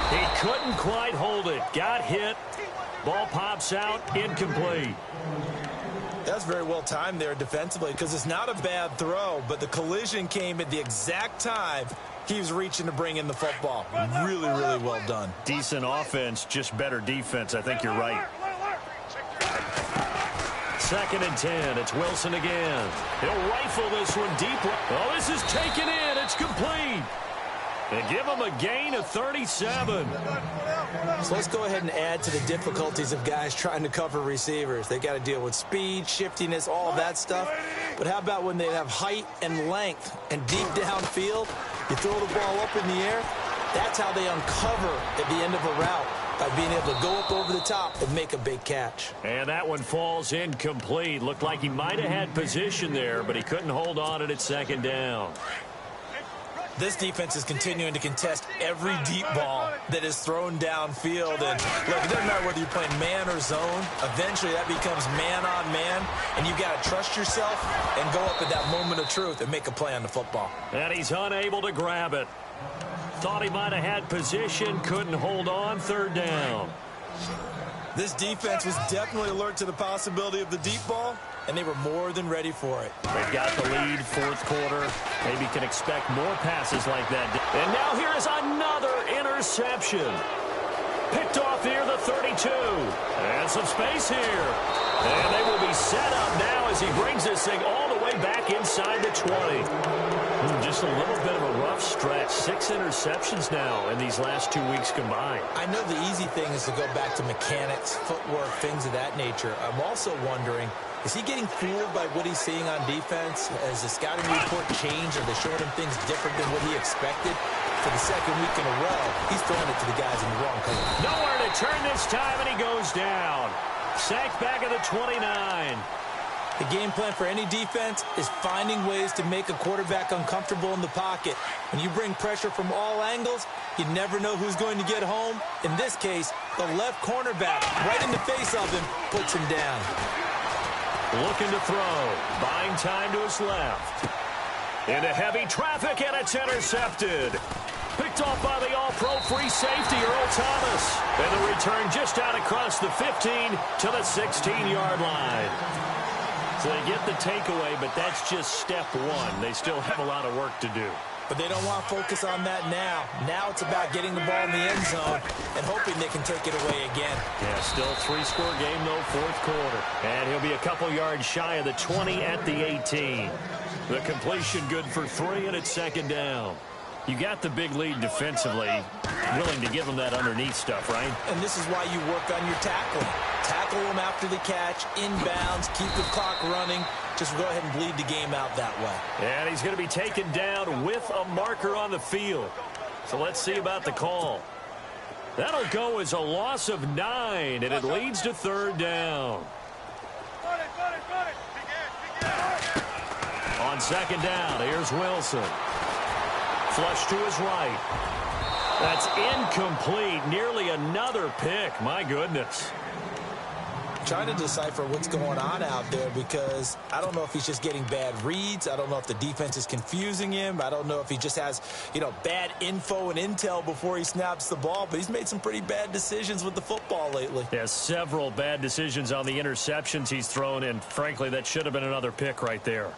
He couldn't quite hold it. Got hit. Ball pops out, incomplete. That's very well timed there defensively because it's not a bad throw, but the collision came at the exact time he was reaching to bring in the football. Really, really well done. Decent offense, just better defense. I think you're right. 2nd and 10. It's Wilson again. He'll rifle this one deep. Oh, this is taken in. It's complete. And give them a gain of 37. So let's go ahead and add to the difficulties of guys trying to cover receivers. They got to deal with speed, shiftiness, all of that stuff. But how about when they have height and length and deep downfield? You throw the ball up in the air. That's how they uncover at the end of a route, by being able to go up over the top and make a big catch. And that one falls incomplete. Looked like he might have had position there, but he couldn't hold on at second down. This defense is continuing to contest every deep ball that is thrown downfield. And look, it doesn't matter whether you're playing man or zone. Eventually, that becomes man on man, and you've got to trust yourself and go up at that moment of truth and make a play on the football. And he's unable to grab it. Thought he might have had position, couldn't hold on, third down. This defense was definitely alert to the possibility of the deep ball, and they were more than ready for it. They've got the lead, fourth quarter. Maybe can expect more passes like that. And now here is another interception. Picked off near the 32. And some space here. And they will be set up now as he brings this thing all the way back inside the 20. Just a little bit of a rough stretch. 6 interceptions now in these last 2 weeks combined. I know the easy thing is to go back to mechanics, footwork, things of that nature. I'm also wondering, is he getting fooled by what he's seeing on defense? Has the scouting report changed? Are they showing him things different than what he expected? For the second week in a row, he's throwing it to the guys in the wrong color. Nowhere to turn this time, and he goes down. Sacked back at the 29. The game plan for any defense is finding ways to make a quarterback uncomfortable in the pocket. When you bring pressure from all angles, you never know who's going to get home. In this case, the left cornerback, right in the face of him, puts him down. Looking to throw. Buying time to his left. Into heavy traffic, and it's intercepted. Picked off by the all-pro free safety, Earl Thomas. And the return just out across the 15 to the 16-yard line. So they get the takeaway, but that's just step one. They still have a lot of work to do. But they don't want to focus on that now. Now it's about getting the ball in the end zone and hoping they can take it away again. Yeah, still 3-score game, though, fourth quarter. And he'll be a couple yards shy of the 20 at the 18. The completion good for 3, and it's second down. You got the big lead defensively, willing to give them that underneath stuff, right? And this is why you work on your tackling. Tackle them after the catch, inbounds, keep the clock running. Just go ahead and bleed the game out that way. And he's going to be taken down with a marker on the field. So let's see about the call. That'll go as a loss of 9, and it leads to third down. On second down, here's Wilson. Flush to his right. That's incomplete. Nearly another pick. My goodness. Trying to decipher what's going on out there, because I don't know if he's just getting bad reads. I don't know if the defense is confusing him. I don't know if he just has, bad info and intel before he snaps the ball. But he's made some pretty bad decisions with the football lately. Yeah, several bad decisions on the interceptions he's thrown in. Frankly, that should have been another pick right there.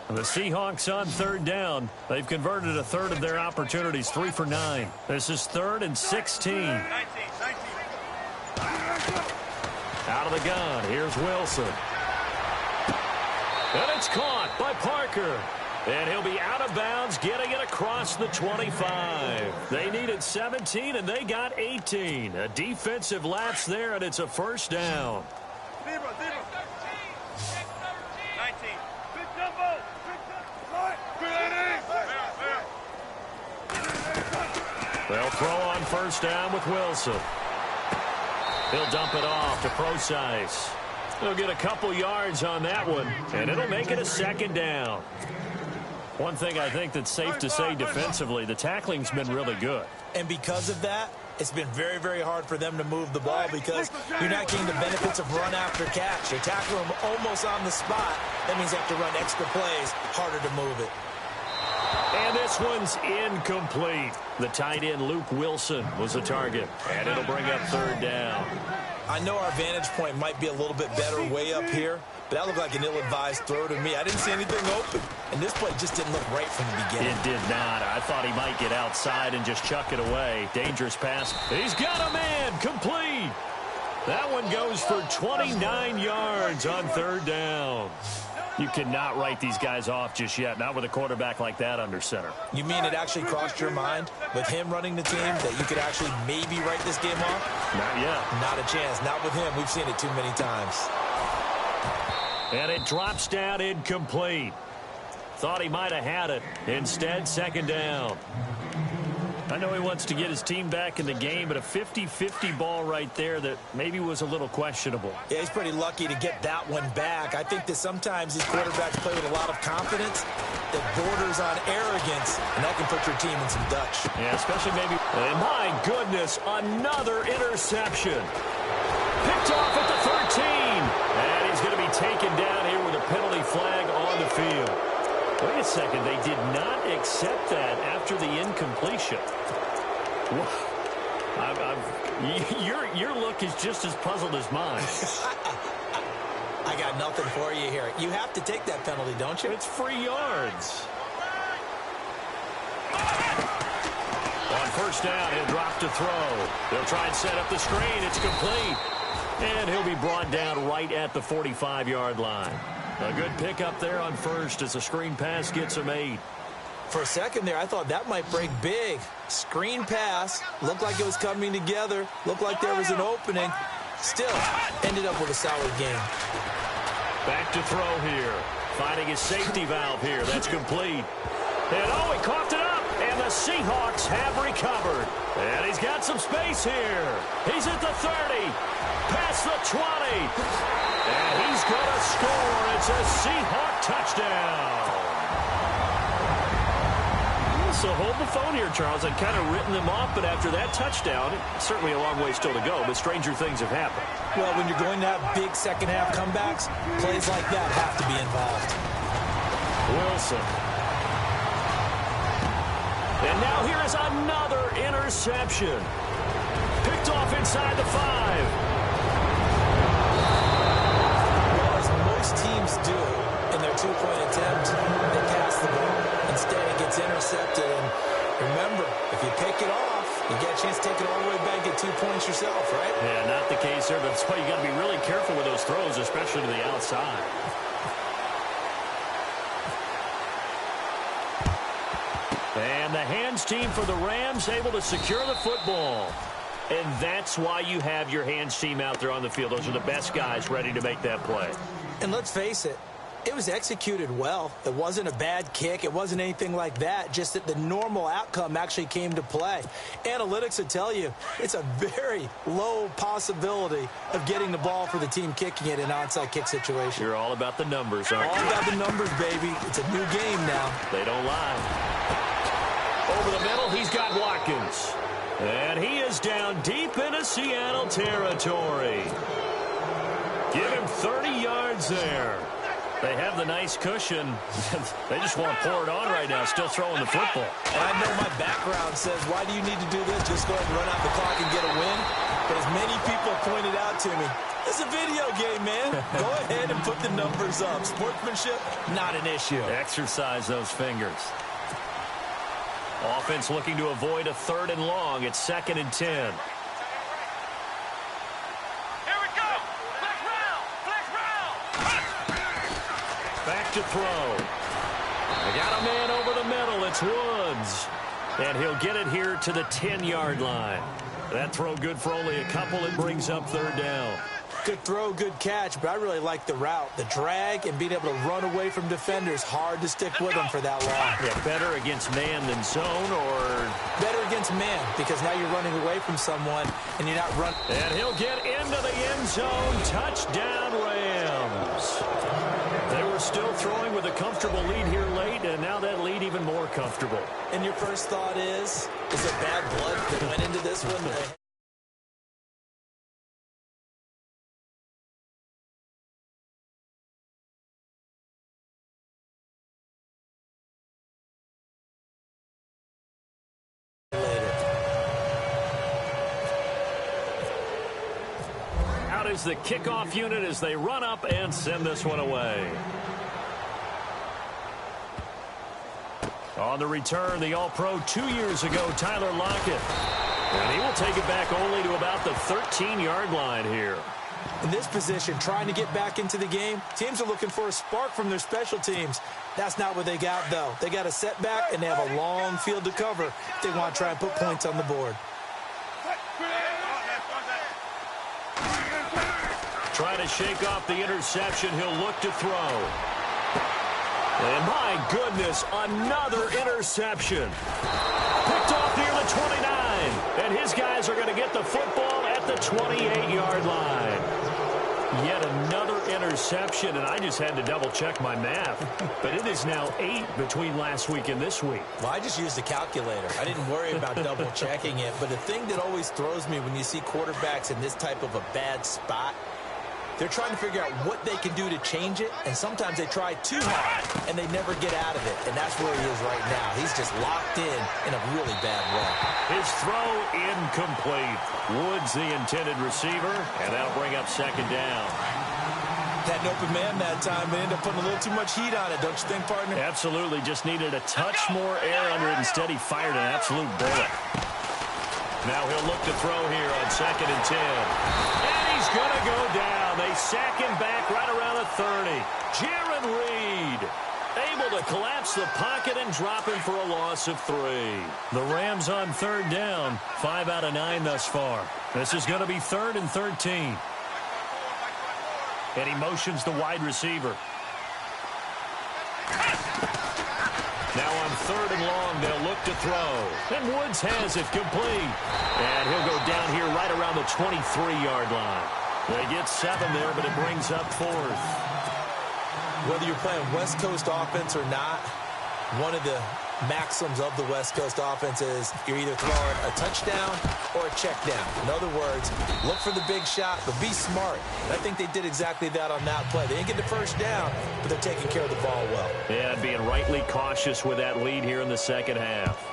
The Seahawks on third down. They've converted a third of their opportunities, 3 for 9. This is 3rd and 16. Out of the gun, here's Wilson. And it's caught by Parker. And he'll be out of bounds, getting it across the 25. They needed 17, and they got 18. A defensive lapse there, and it's a first down. They'll throw on first down with Wilson. He'll dump it off to Procise. He'll get a couple yards on that one, and it'll make it a second down. One thing I think that's safe to say defensively, the tackling's been really good. And because of that, it's been very, very hard for them to move the ball, because you're not getting the benefits of run after catch. You're tackling them almost on the spot. That means you have to run extra plays, harder to move it. And this one's incomplete. The tight end, Luke Wilson, was the target. And it'll bring up third down. I know our vantage point might be a little bit better way up here, but that looked like an ill-advised throw to me. I didn't see anything open. And this play just didn't look right from the beginning. It did not. I thought he might get outside and just chuck it away. Dangerous pass. He's got a man. Complete. That one goes for 29 yards on third down. You cannot write these guys off just yet, not with a quarterback like that under center. You mean it actually crossed your mind with him running the team that you could actually maybe write this game off? Not yet. Not a chance. Not with him. We've seen it too many times. And it drops down incomplete. Thought he might have had it. Instead, second down. I know he wants to get his team back in the game, but a 50-50 ball right there that maybe was a little questionable. Yeah, he's pretty lucky to get that one back. I think that sometimes these quarterbacks play with a lot of confidence that borders on arrogance, and that can put your team in some Dutch. Yeah, especially maybe. And my goodness, another interception. Picked off at the 13. And he's going to be taken down here with a penalty flag on the field. Wait a second, they did not accept that after the incompletion. Your look is just as puzzled as mine. I got nothing for you here. You have to take that penalty, don't you? It's free yards. On first down, he'll drop to throw. They'll try and set up the screen. It's complete. And he'll be brought down right at the 45-yard line. A good pickup there on first as the screen pass gets him 8. For a second there, I thought that might break big. Screen pass. Looked like it was coming together. Looked like there was an opening. Still, ended up with a solid game. Back to throw here. Finding his safety valve here. That's complete. And he coughed it up. And the Seahawks have recovered. And he's got some space here. He's at the 30. Past the 20. And he's going to score. It's a Seahawk touchdown. So hold the phone here, Charles. I'd kind of written them off, but after that touchdown, certainly a long way still to go, but stranger things have happened. Well, when you're going to have big second-half comebacks, plays like that have to be involved. Wilson. And now here is another interception. Picked off inside the 5. Teams do in their two-point attempt, they pass the ball. Instead, it gets intercepted. And remember, if you pick it off, you get a chance to take it all the way back, get 2 points yourself, right? Yeah, not the case there. That's why you got to be really careful with those throws, especially to the outside. And the hands team for the Rams able to secure the football. And that's why you have your hands team out there on the field. Those are the best guys ready to make that play. And let's face it, it was executed well. It wasn't a bad kick. It wasn't anything like that. Just that the normal outcome actually came to play. Analytics will tell you it's a very low possibility of getting the ball for the team kicking it in an onside kick situation. You're all about the numbers, aren't you? All about the numbers, baby. It's a new game now. They don't lie. Over the middle, he's got Watkins. And he is down deep into Seattle territory. Give him 30 yards there. They have the nice cushion. They just want to pour it on right now, still throwing the football. I know my background says, why do you need to do this? Just go ahead and run out the clock and get a win. But as many people pointed out to me, it's a video game, man. Go ahead and put the numbers up. Sportsmanship, not an issue. Exercise those fingers. Offense looking to avoid a 3rd and long. It's 2nd and 10. Back to throw. They got a man over the middle. It's Woods. And he'll get it here to the 10-yard line. That throw good for only a couple. It brings up 3rd down. Good throw, good catch, but I really like the route. The drag and being able to run away from defenders. Hard to stick with them for that long. Yeah, better against man than zone, or? Better against man, because now you're running away from someone and you're not running. And he'll get into the end zone. Touchdown, Rams. They were still throwing with a comfortable lead here late, and now that lead even more comfortable. And your first thought is it bad blood that went into this one? Out is the kickoff unit as they run up and send this one away. On the return, the All-Pro 2 years ago, Tyler Lockett. And he will take it back only to about the 13-yard line here. In this position, trying to get back into the game, teams are looking for a spark from their special teams. That's not what they got, though. They got a setback, and they have a long field to cover if they want to try and put points on the board. Trying to shake off the interception. He'll look to throw. And my goodness, another interception. Picked off near the 29. And his guys are going to get the football at the 28-yard line. Yet another interception, and I just had to double-check my math. But it is now 8 between last week and this week. Well, I just used a calculator. I didn't worry about double-checking it. But the thing that always throws me when you see quarterbacks in this type of a bad spot, they're trying to figure out what they can do to change it, and sometimes they try too hard, and they never get out of it. And that's where he is right now. He's just locked in a really bad way. His throw incomplete. Woods the intended receiver, and that'll bring up second down. Had an open man that time, but ended up putting a little too much heat on it, don't you think, partner? Absolutely. Just needed a touch more air under it. Instead, he fired an absolute bullet. Now he'll look to throw here on 2nd and 10. And he's going to go down. They sack him back right around the 30. Jaron Reed able to collapse the pocket and drop him for a loss of 3. The Rams on 3rd down. 5 out of 9 thus far. This is going to be 3rd and 13. And he motions the wide receiver. Now on 3rd and long, they'll look to throw. And Woods has it complete. And he'll go down here right around the 23-yard line. They get 7 there, but it brings up 4th. Whether you're playing West Coast offense or not, one of the maxims of the West Coast offense is you're either throwing a touchdown or a check down. In other words, look for the big shot, but be smart. And I think they did exactly that on that play. They didn't get the first down, but they're taking care of the ball well. Yeah, being rightly cautious with that lead here in the second half.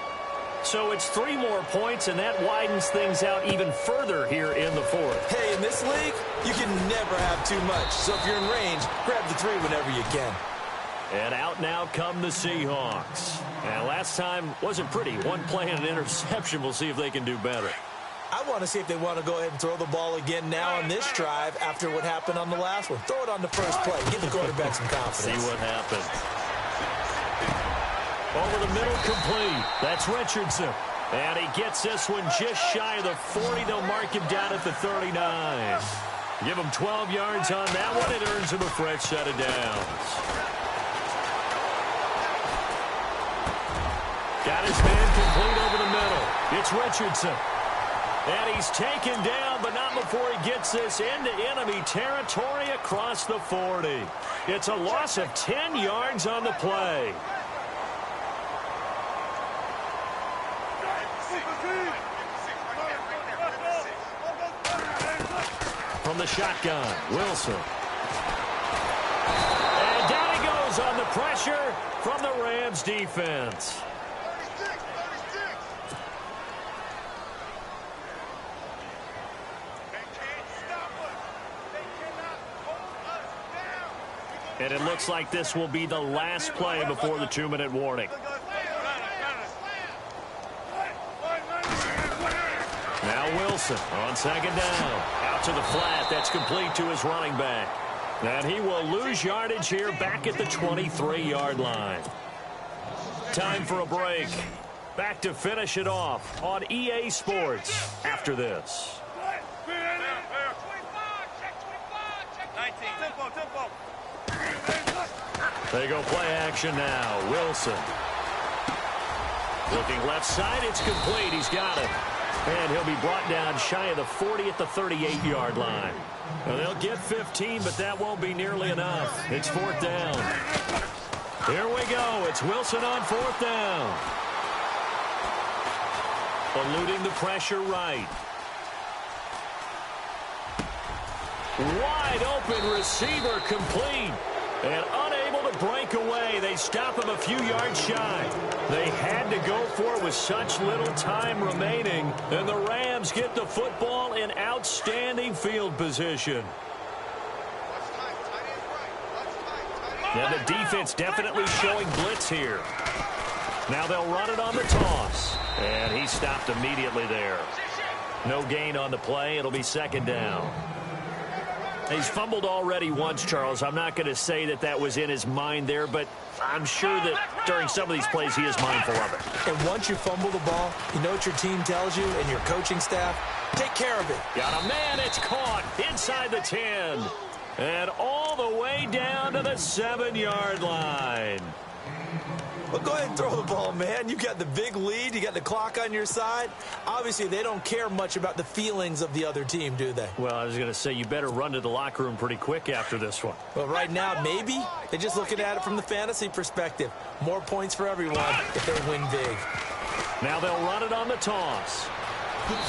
So it's 3 more points, and that widens things out even further here in the 4th. Hey, in this league, you can never have too much. So if you're in range, grab the 3 whenever you can. And out now come the Seahawks. And last time wasn't pretty. One play and an interception. We'll see if they can do better. I want to see if they want to go ahead and throw the ball again now on this drive after what happened on the last one. Throw it on the first play. Give the quarterback some confidence. See what happens. Over the middle, complete. That's Richardson. And he gets this one just shy of the 40. They'll mark him down at the 39. Give him 12 yards on that one. It earns him a fresh set of downs. Got his man complete over the middle. It's Richardson. And he's taken down, but not before he gets this into enemy territory across the 40. It's a loss of 10 yards on the play. From the shotgun, Wilson. And down he goes on the pressure from the Rams defense. And it looks like this will be the last play before the 2-minute warning. Now Wilson on 2nd down. Out to the flat. That's complete to his running back. And he will lose yardage here back at the 23-yard line. Time for a break. Back to finish it off on EA Sports after this. They go play action now. Wilson. Looking left side. It's complete. He's got it. And he'll be brought down shy of the 40 at the 38-yard line. Now they'll get 15, but that won't be nearly enough. It's 4th down. Here we go. It's Wilson on 4th down. Eluding the pressure right. Wide open receiver complete. And unable to break away. They stop him a few yards shy. They had to go for it with such little time remaining. And the Rams get the football in outstanding field position. Yeah, the defense definitely showing blitz here. Now they'll run it on the toss. And he stopped immediately there. No gain on the play. It'll be 2nd down. He's fumbled already once, Charles. I'm not going to say that that was in his mind there, but I'm sure that during some of these plays he is mindful of it. And once you fumble the ball, you know what your team tells you and your coaching staff? Take care of it. Got a man. It's caught inside the 10. And all the way down to the 7-yard line. Well, go ahead and throw the ball, man. You got the big lead. You got the clock on your side. Obviously, they don't care much about the feelings of the other team, do they? Well, I was going to say, you better run to the locker room pretty quick after this one. Well, right now, maybe. They're just looking at it from the fantasy perspective. More points for everyone if they win big. Now they'll run it on the toss.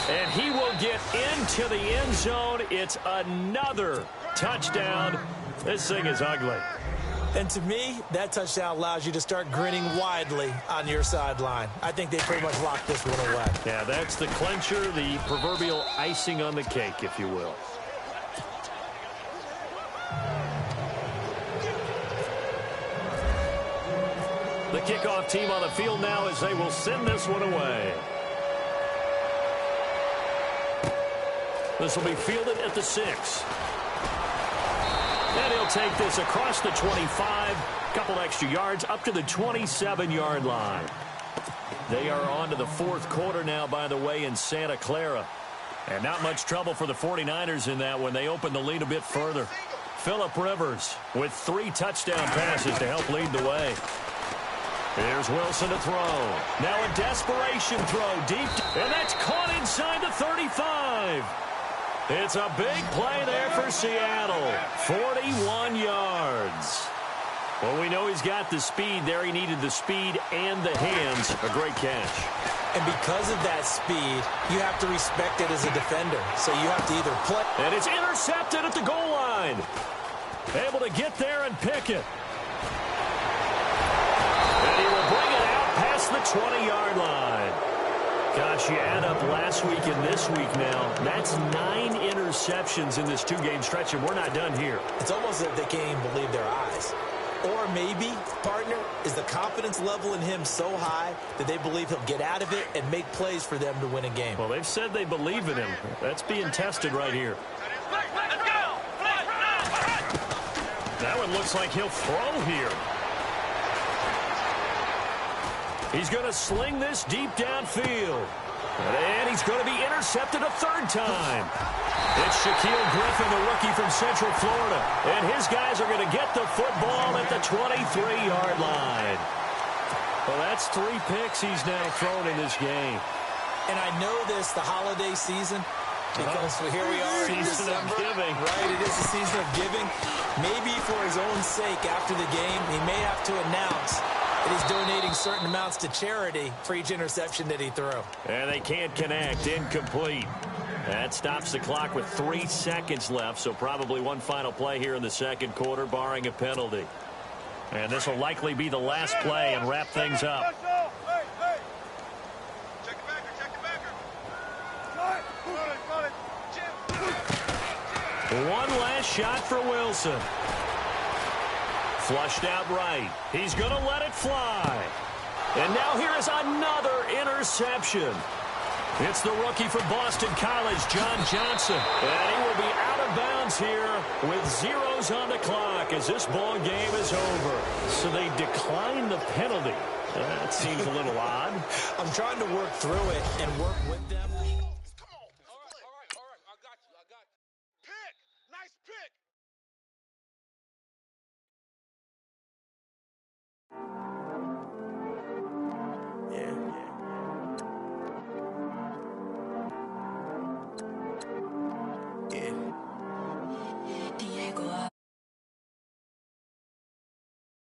And he will get into the end zone. It's another touchdown. This thing is ugly. And to me, that touchdown allows you to start grinning widely on your sideline. I think they pretty much locked this one away. Yeah, that's the clincher, the proverbial icing on the cake, if you will. The kickoff team on the field now as they will send this one away. This will be fielded at the 6. And he'll take this across the 25, couple extra yards, up to the 27-yard line. They are on to the fourth quarter now, by the way, in Santa Clara. And not much trouble for the 49ers in that when they open the lead a bit further. Phillip Rivers with 3 touchdown passes to help lead the way. Here's Wilson to throw. Now a desperation throw deep, and that's caught inside the 35. It's a big play there for Seattle. 41 yards. Well, we know he's got the speed there. He needed the speed and the hands. A great catch. And because of that speed, you have to respect it as a defender. So you have to either play. And it's intercepted at the goal line. Able to get there and pick it. And he will bring it out past the 20-yard line. Gosh, you add up last week and this week now. That's 9 interceptions in this 2-game stretch, and we're not done here. It's almost as if they can't even believe their eyes. Or maybe, partner, is the confidence level in him so high that they believe he'll get out of it and make plays for them to win a game. Well, they've said they believe in him. That's being tested right here. That one looks like he'll throw here. He's going to sling this deep downfield. And he's going to be intercepted a 3rd time. It's Shaquille Griffin, the rookie from Central Florida. And his guys are going to get the football at the 23-yard line. Well, that's 3 picks he's now thrown in this game. And I know this, the holiday season, because here we are in December. Season of giving. Right, it is a season of giving. Maybe for his own sake after the game, he may have to announce that he's donating certain amounts to charity for each interception that he threw. And they can't connect. Incomplete. That stops the clock with 3 seconds left, so probably one final play here in the second quarter, barring a penalty. And this will likely be the last play and wrap things up. One last shot for Wilson. Flushed out right. He's going to let it fly. And now here is another interception. It's the rookie from Boston College, John Johnson. And he will be out of bounds here with zeros on the clock as this ball game is over. So they decline the penalty. That seems a little odd. I'm trying to work through it and work with them.